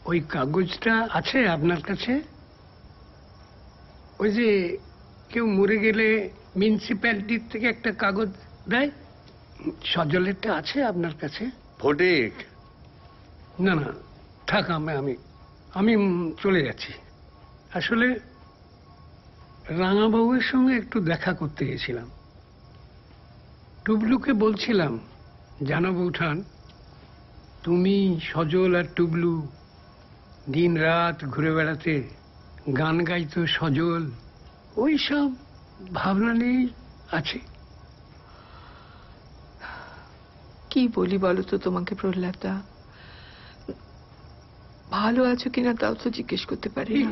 ওই কাগজটা আছে আপনার কাছে? ওই যে কেউ মরে গেলে মিউনিসিপ্যালিটির থেকে একটা কাগজ দেয়, সজলেরটা আছে আপনার কাছে? ফটিক, না না থাক, আমি আমি চলে যাচ্ছি। আসলে রাঙাবাবুর সঙ্গে একটু দেখা করতে গেছিলাম। টুবলুকে বলছিলাম, জানো বৌঠান, তুমি সজল আর টুবলু দিন রাত ঘুরে বেড়াতে, গান গাইতো সজল, ওই সব ভাবনা নিয়েই আছে। কি বলি বলো তো তোমাকে প্রহ্লাদা? ভালো আছো কিনা তাও তো জিজ্ঞেস করতে পারি না।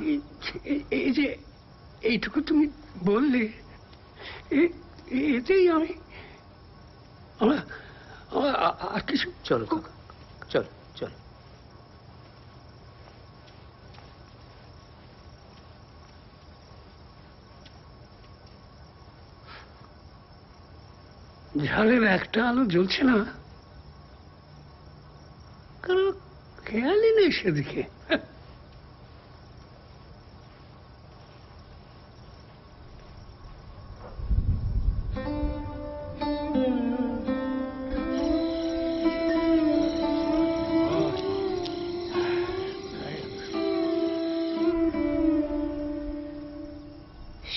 এই যে এইটুকু তুমি বললে, এতেই আমি আর কিছু। চলো কাকা, চলো চলো। ঝালের একটা আলো জ্বলছে না, কারো খেয়ালই নেই সেদিকে।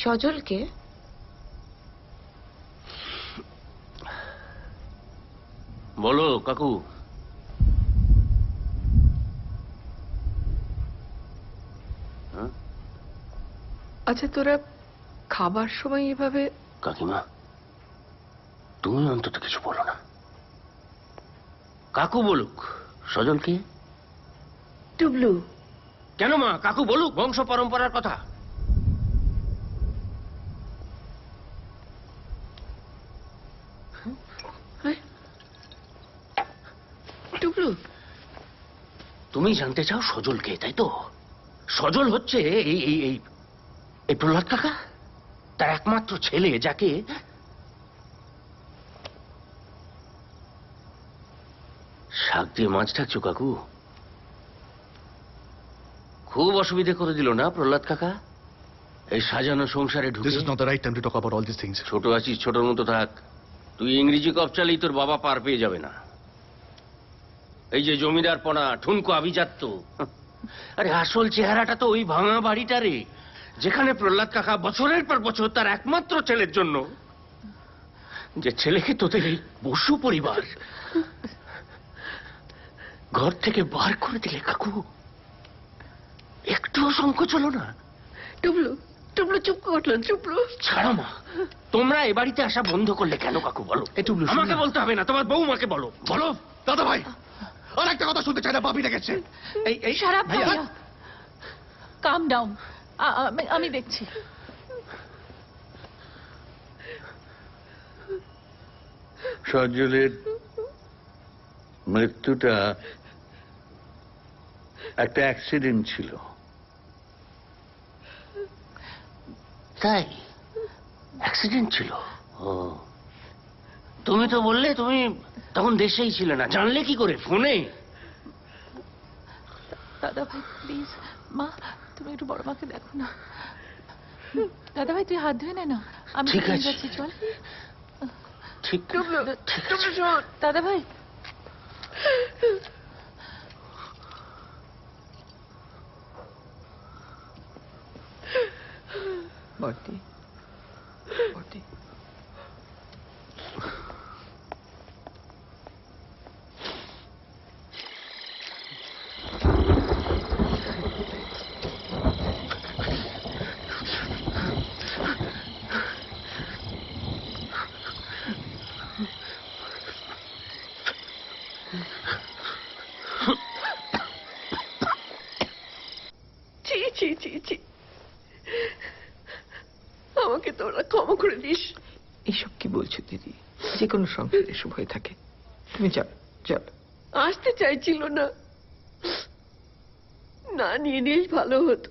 সজলকে বলো কাকু। আচ্ছা, তোরা খাবার সময় এভাবে? কাকিমা, তুমি অন্তত কিছু বলো না। কাকু বলুক, সজল কে? টুবলু, কেন মা, কাকু বলুক বংশ পরম্পরার কথা। টুকরো, তুমি জানতে চাও সজলকে, তাই তো? সজল হচ্ছে এই এই এই এই প্রহ্লাদ কাকা, তার একমাত্র ছেলে, যাকে শাক দিয়ে মাছ ঢাকছো কাকু। খুব অসুবিধে করে দিল না প্রহ্লাদ কাকা এই সাজানো সংসারে ঢুকে? This is not the right time to talk about all these things. ছোট আছিস, ছোটর মতো থাক। তুই ইংরেজি কপচালেই তোর বাবা পার পেয়ে যাবে না। এই যে জমিদার পনা, ঠুনকো আভিজাত্য, আরে আসল চেহারাটা তো ওই ভাঙা বাড়িটারে, যেখানে প্রহ্লাদ কাকা বছরের পর বছর তার একমাত্র ছেলের জন্য, যে ছেলেকে তোদের এই বসু পরিবার ঘর থেকে বার করে দিলে কাকু, একটুও সংকোচ হলো না? টুবলু, টুবলু চুপ করলেন, চুপলু। ছাড়ো মা, তোমরা এ বাড়িতে আসা বন্ধ করলে কেন কাকু, বলো? আমাকে বলতে হবে না, তোমার বউমাকে বলো। বলো দাদা ভাই, আর একটা কথা শুনতে চাই না, বাপি ডেকেছে। এই সারা ভাইয়া, কাম ডাউন, আমি দেখছি। সজলের মৃত্যুটা একটা অ্যাক্সিডেন্ট ছিল। তাই? অ্যাক্সিডেন্ট ছিল? ও, তুমি তো বললে তুমি তখন দেশেই ছিলে না, জানলে কি করে? ফোনে? দাদা ভাই প্লিজ, মা তুমি একটু বড় মাকে দেখো না। দাদা ভাই তুই হাত ধুয়ে নে না, আমি ঠিক নিয়ে আছে। যাচ্ছি, চল। ঠিক দাদা ভাই, বর্দি, বর্দি, ছি ছি ছি ছি, আমাকে তোরা ক্ষমা করে দিস। এসব কি বলছো দিদি? যে কোনো সংসারে এসব হয়ে থাকে। তুমি চল চল। আসতে চাইছিল না, না নিয়ে নিস ভালো হতো।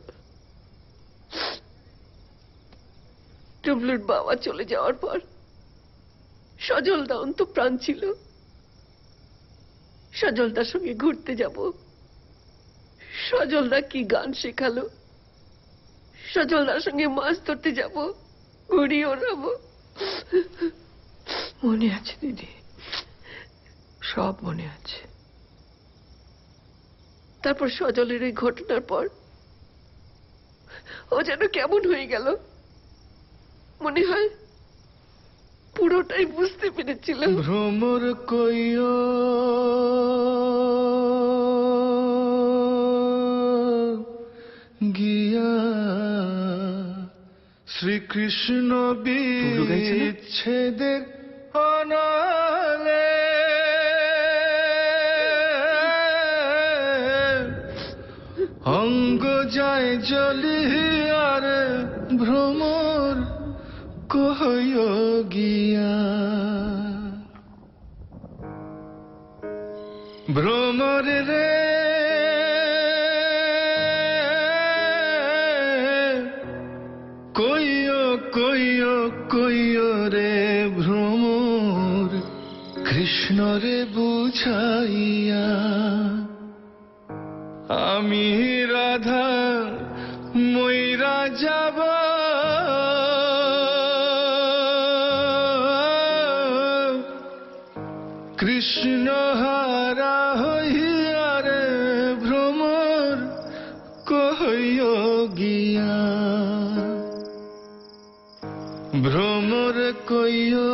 টুবলুর বাবা চলে যাওয়ার পর সজলদা অন্ত প্রাণ ছিল। সজলদার সঙ্গে ঘুরতে যাব, সজলদা কি গান শেখালো, সজলদার সঙ্গে মাছ ধরতে যাব, ঘুড়ি ওড়াবো। মনে আছে দিদি, সব মনে আছে। তারপর সজলের এই ঘটনার পর ও যেন কেমন হয়ে গেল, মনে হয় পুরোটাই বুঝতে পেরেছিল। ভ্রমর কইও গিয়া শ্রীকৃষ্ণ বিচ্ছেদের অনালে অঙ্গ যায় জলিয়ার ভ্রমর কইও গিয়া। ভ্রমর রে কইও কইও কইও রে ভ্রমর কৃষ্ণ রে বুঝাইয়া। আমি রাধা ময়রা যাব কৃষ্ণ হারা হইয়া রে ভ্রমর কইও গিয়া। ভ্রমর কইও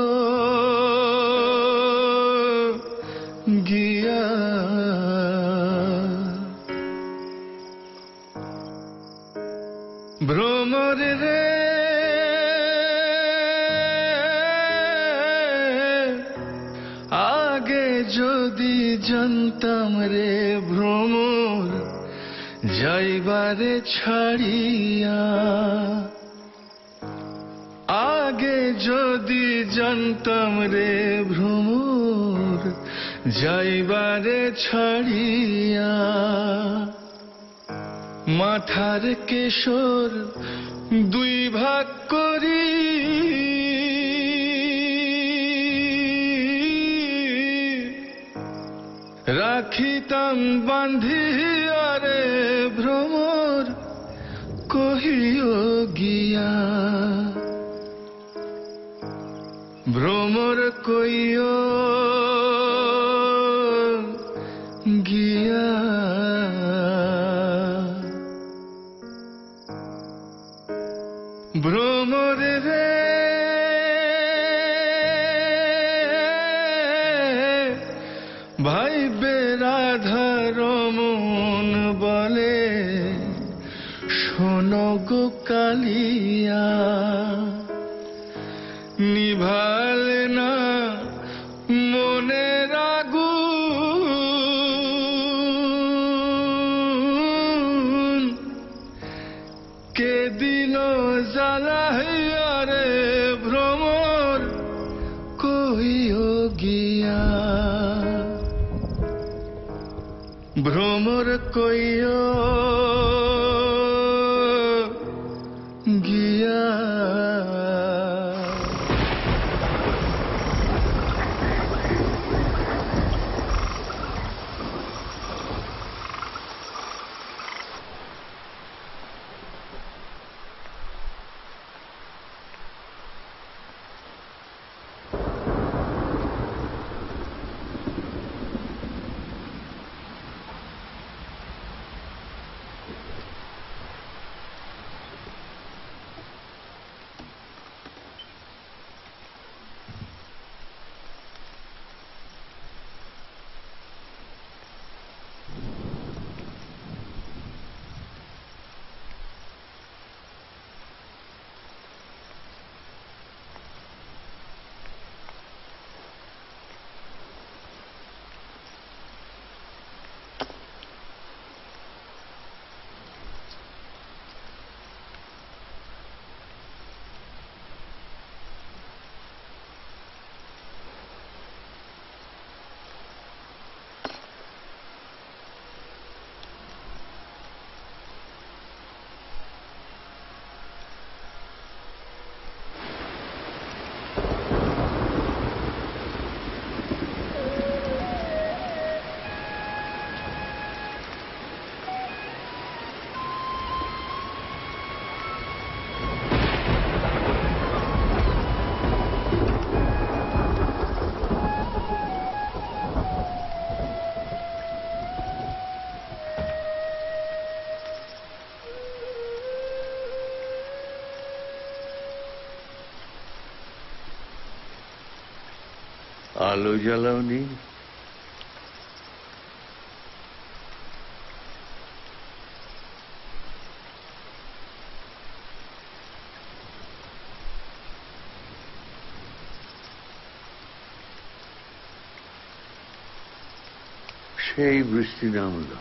গিয়া। ভ্রমর রে আগে যদি জানতাম রে ভ্রমর যাইবারে ছাড়িয়া আগে যদি জানতাম রে ভ্রমর যাইবারে ছাড়িয়া মাথার কেশর দুই ভাগ করি রাখিতাম বান্ধিয়া রে ভ্রমর কহিও গিয়া ভ্রমর কইও গিয়া ভ্রমর রে ভাই বেরাধার মন বলে শোনো গো কালিয়া নিভালে না মনের আগুন কেদিন জ্বালাইয়া রে ভ্রমর কইও গিয়া ভ্রমর কইও গিয়া আলো জ্বালাওনি? সেই বৃষ্টি নামলো।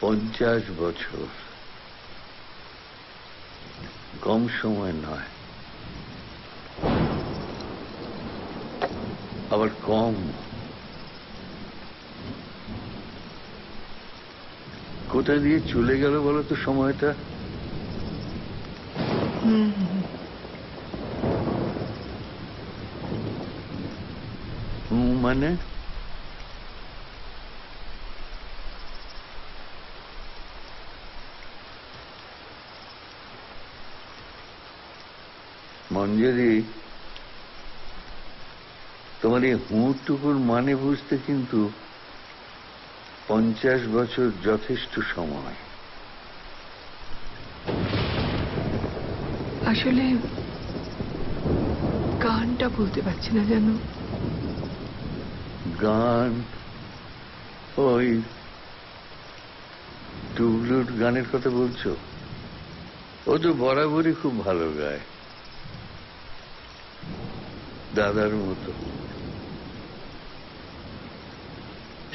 পঞ্চাশ বছর কম সময় নয়, আবার কম। কোথা দিয়ে চলে গেল বলো তো সময়টা? মানে মঞ্জরি, তোমার এই হুঁটুকুর মানে বুঝতে কিন্তু 50 বছর যথেষ্ট সময়। আসলে গানটা বলতে পারছি না জানো। গান? ওই টুকরোর গানের কথা বলছো? ও তো বরাবরই খুব ভালো গায়। দাদার মতো।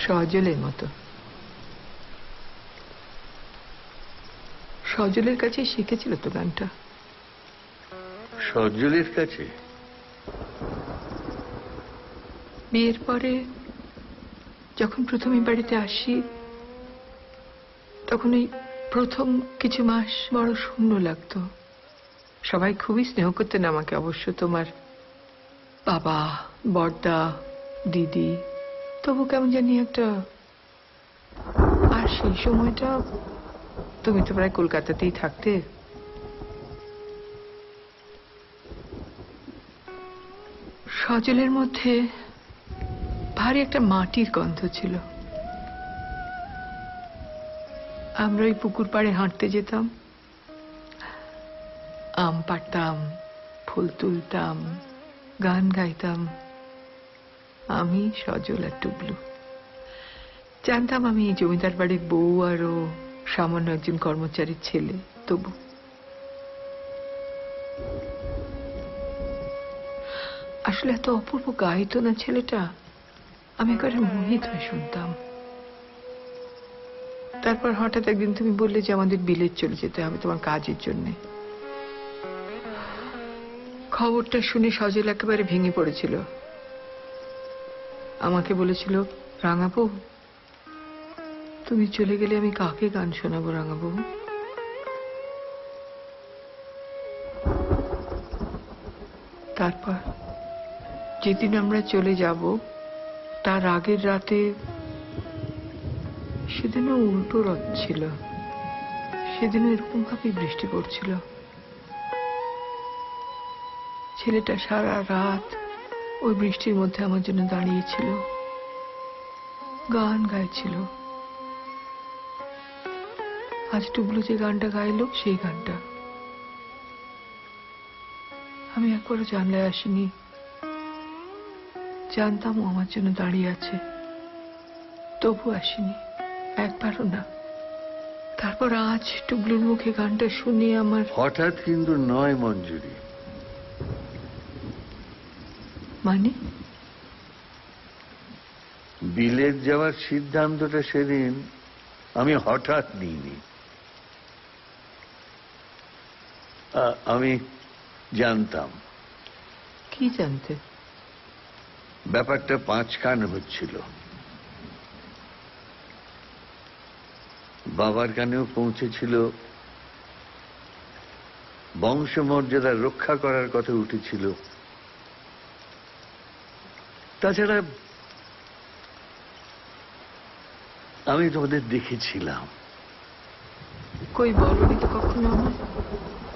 সজলের মতো। সজলের কাছে শিখেছিল তো গানটা। সজলের কাছে? বিয়ের পরে যখন প্রথম এই বাড়িতে আসি তখন এই প্রথম কিছু মাস বড় শূন্য লাগতো। সবাই খুবই স্নেহ করতেন আমাকে, অবশ্য তোমার বাবা, বড়দা, দিদি, তবু কেমন জানি একটা। আর সেই সময়টা তুমি তো প্রায় কলকাতাতেই থাকতে। সজলের মধ্যে ভারী একটা মাটির গন্ধ ছিল। আমরা ওই পুকুর পাড়ে হাঁটতে যেতাম, আম পাড়তাম, ফুল তুলতাম, গান গাইতাম। আমি, সজল আর টুবলু। জানতাম আমি জমিদার বাড়ির বউ আর ও সামান্য একজন কর্মচারীর ছেলে, তবু আসলে এত অপূর্ব গাইতো না ছেলেটা, আমি একেবারে মোহিত হয়ে শুনতাম। তারপর হঠাৎ একদিন তুমি বললে যে আমাদের বিলেত চলে যেতে হবে তোমার কাজের জন্যে। খবরটা শুনে সজল একেবারে ভেঙে পড়েছিল। আমাকে বলেছিল, রাঙাবু তুমি চলে গেলে আমি কাকে গান শোনাবো রাঙাবু? তারপর যেদিন আমরা চলে যাব তার আগের রাতে, সেদিনও উল্টো রথ ছিল, সেদিনও এরকম ভাবেই বৃষ্টি পড়ছিল। ছেলেটা সারা রাত ওই বৃষ্টির মধ্যে আমার জন্য দাঁড়িয়েছিল, গান গাইছিল। আজ টুবলু যে গানটা গাইল সেই গানটা। আমি একবারও জানলায় আসিনি, জানতাম ও আমার জন্য দাঁড়িয়ে আছে, তবু আসিনি, একবারও না। তারপর আজ টুবলুর মুখে গানটা শুনে আমার হঠাৎ কিন্তু নয় মঞ্জুরি। মানে বিলেত যাওয়ার সিদ্ধান্তটা সেদিন আমি হঠাৎ নিইনি। আমি জানতাম। কি জানতে? ব্যাপারটা 5 কান হচ্ছিল। বাবার কানেও পৌঁছেছিল, বংশমর্যাদা রক্ষা করার কথা উঠেছিল। তাছাড়া আমি তোমাদের দেখেছিলাম। কই বলনি তো কখনো?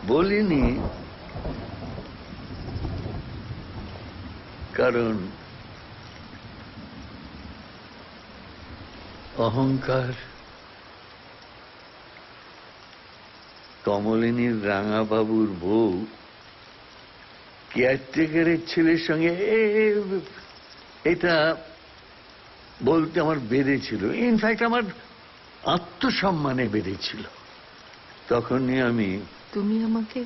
বলিনি, কারণ অহংকার। কমলিনীর রাঙাবাবুর বউ কেয়ারটেকারের ছেলের সঙ্গে এটা বলতে আমার বেড়েছিল, ইনফ্যাক্ট আমার আত্মসম্মানে বেড়েছিল। তখনই আমি তুমি আমাকে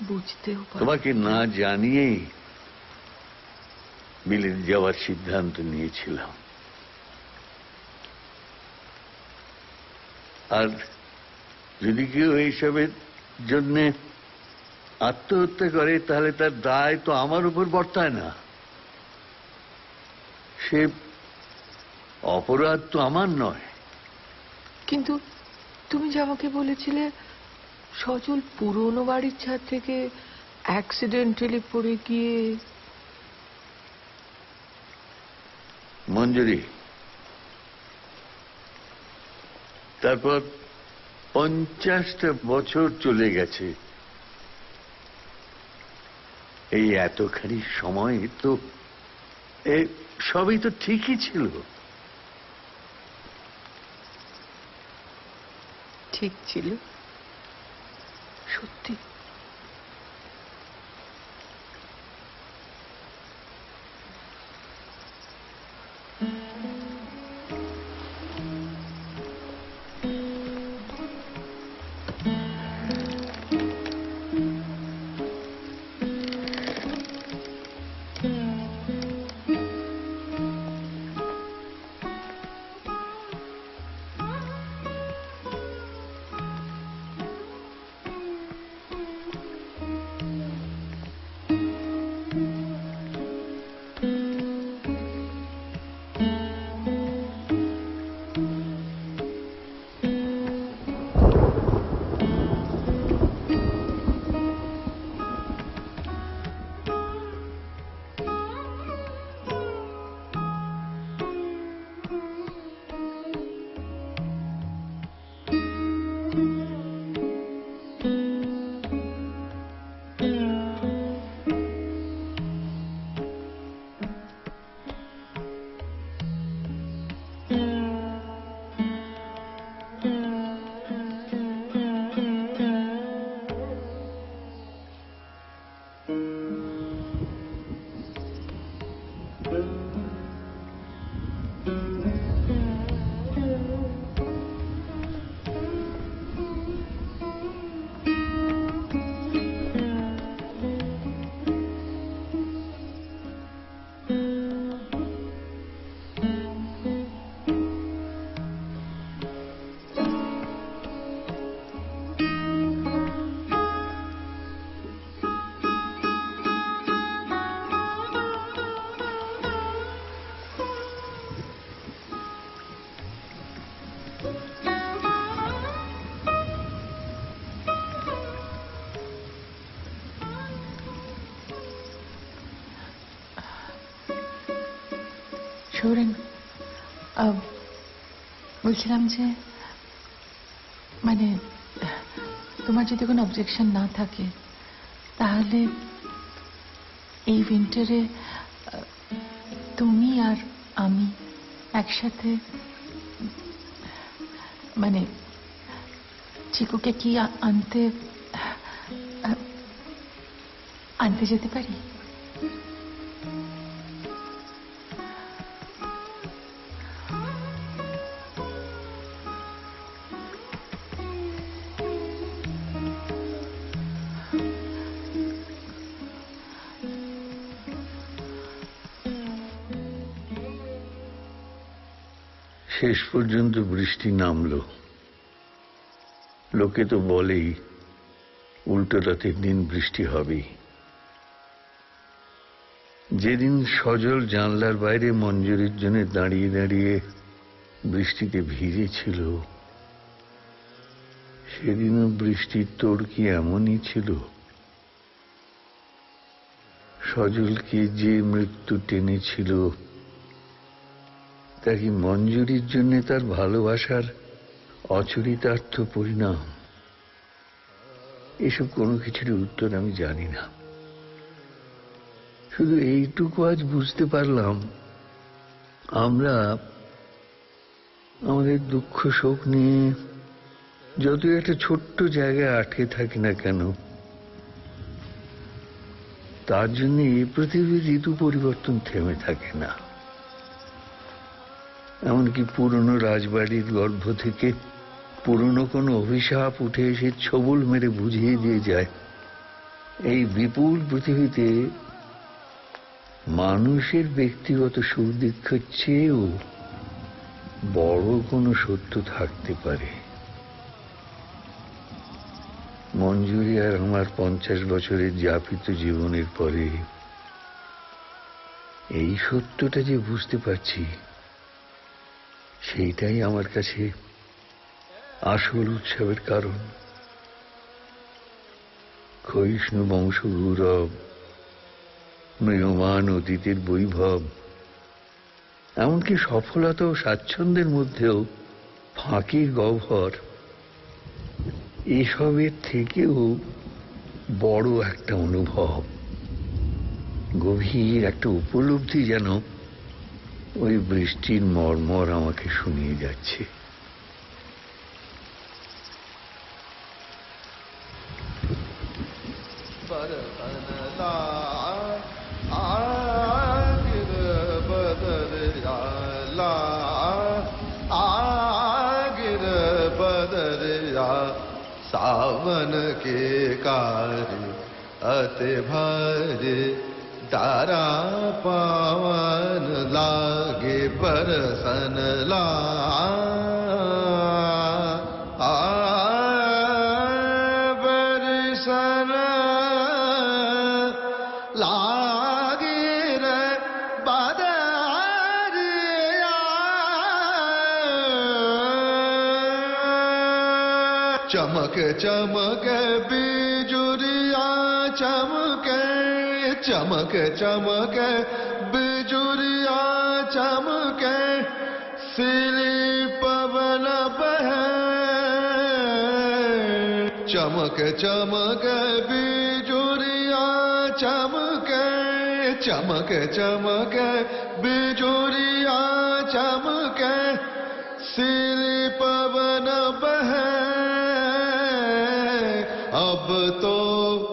বুঝতেও পারো। তোমাকে না জানিয়েই বিলেত যাওয়ার সিদ্ধান্ত নিয়েছিলাম। আর যদি কেউ এইসবের জন্য আত্মহত্যা করে তাহলে তার দায় তো আমার উপর বর্তায় না। সে অপরাধ তো আমার নয়। কিন্তু তুমি যে আমাকে বলেছিলে সজল পুরনো বাড়ির ছাদ থেকে অ্যাক্সিডেন্টালি পড়ে গিয়ে। মঞ্জুরি, তারপর 50টা বছর চলে গেছে। এই এতখানি সময় তো সবই তো ঠিকই ছিল। ঠিক ছিল সত্যি। সৌরেন, বলছিলাম যে মানে তোমার যদি কোনো অবজেকশন না থাকে তাহলে এই উইন্টারে তুমি আর আমি একসাথে মানে চিকুকে কি আনতে আনতে যেতে পারি? শেষ পর্যন্ত বৃষ্টি নামলো। লোকে তো বলেই উল্টো রাতের দিন বৃষ্টি হবেই। যেদিন সজল জানলার বাইরে মঞ্জুরির জন্য দাঁড়িয়ে দাঁড়িয়ে বৃষ্টিতে ভিজেছিল, সেদিনও বৃষ্টির তোড় কি এমনই ছিল? সজলকে যে মৃত্যু টেনেছিল তা কি মঞ্জুরির জন্য তার ভালোবাসার অচরিতার্থ পরিণাম? এসব কোনো কিছুর উত্তর আমি জানি না। শুধু এইটুকু আজ বুঝতে পারলাম, আমরা আমাদের দুঃখ শোক নিয়ে যত একটা ছোট্ট জায়গায় আটকে থাকি না কেন, তার জন্য এই পৃথিবীর ঋতু পরিবর্তন থেমে থাকে না। এমনকি পুরনো রাজবাড়ির গর্ভ থেকে পুরনো কোনো অভিশাপ উঠে এসে ছবল মেরে বুঝিয়ে দিয়ে যায়, এই বিপুল পৃথিবীতে মানুষের ব্যক্তিগত সুখ দুঃখের চেয়েও বড় কোনো সত্য থাকতে পারে। মঞ্জুরি আর আমার 50 বছরের যাপিত জীবনের পরে এই সত্যটা যে বুঝতে পারছি, সেইটাই আমার কাছে আসল উৎসবের কারণ। ক্ষয়িষ্ণু বংশ গৌরব, ম্রিয়মান অতীতের বৈভব, এমনকি সফলতা ও স্বাচ্ছন্দ্যের মধ্যেও ফাঁকির গহ্বর, এসবের থেকেও বড় একটা অনুভব, গভীর একটা উপলব্ধি যেন ওই বৃষ্টির মর্মর আমাকে শুনিয়ে যাচ্ছে। सावन के कार्य अति भारे, तारा पावन लागे बरसन बरसन लागे रे बदरिया, चमक चमक बिजुरिया चमके, चमक चमक बिजुरिया चमके, सिली पवन बहे, चमक चमक बिजुरिया चमके, चमक चमक बिजुरिया चमके, सिली पवन बहे। अब तो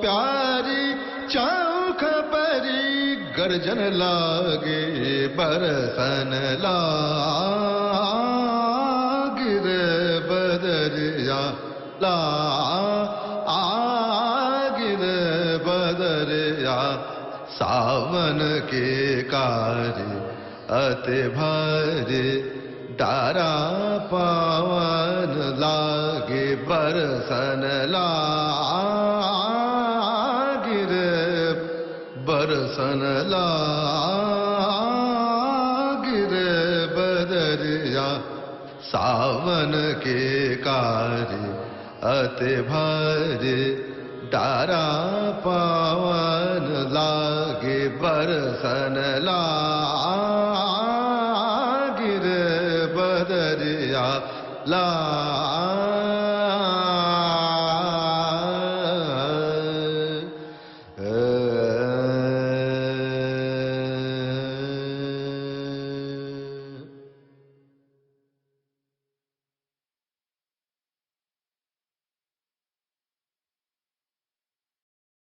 प्यारी चौख परी, गर जन लागे बरसन लागे रे बदरिया लागे रे बदरिया सावन के कार्य अति भारी तारा पावन लागे बरसन लागे रे बरसन लागे रे बदरिया सावन के कार्य अति भारी तारा पावन लागे बरसन लागे रे बदरिया ला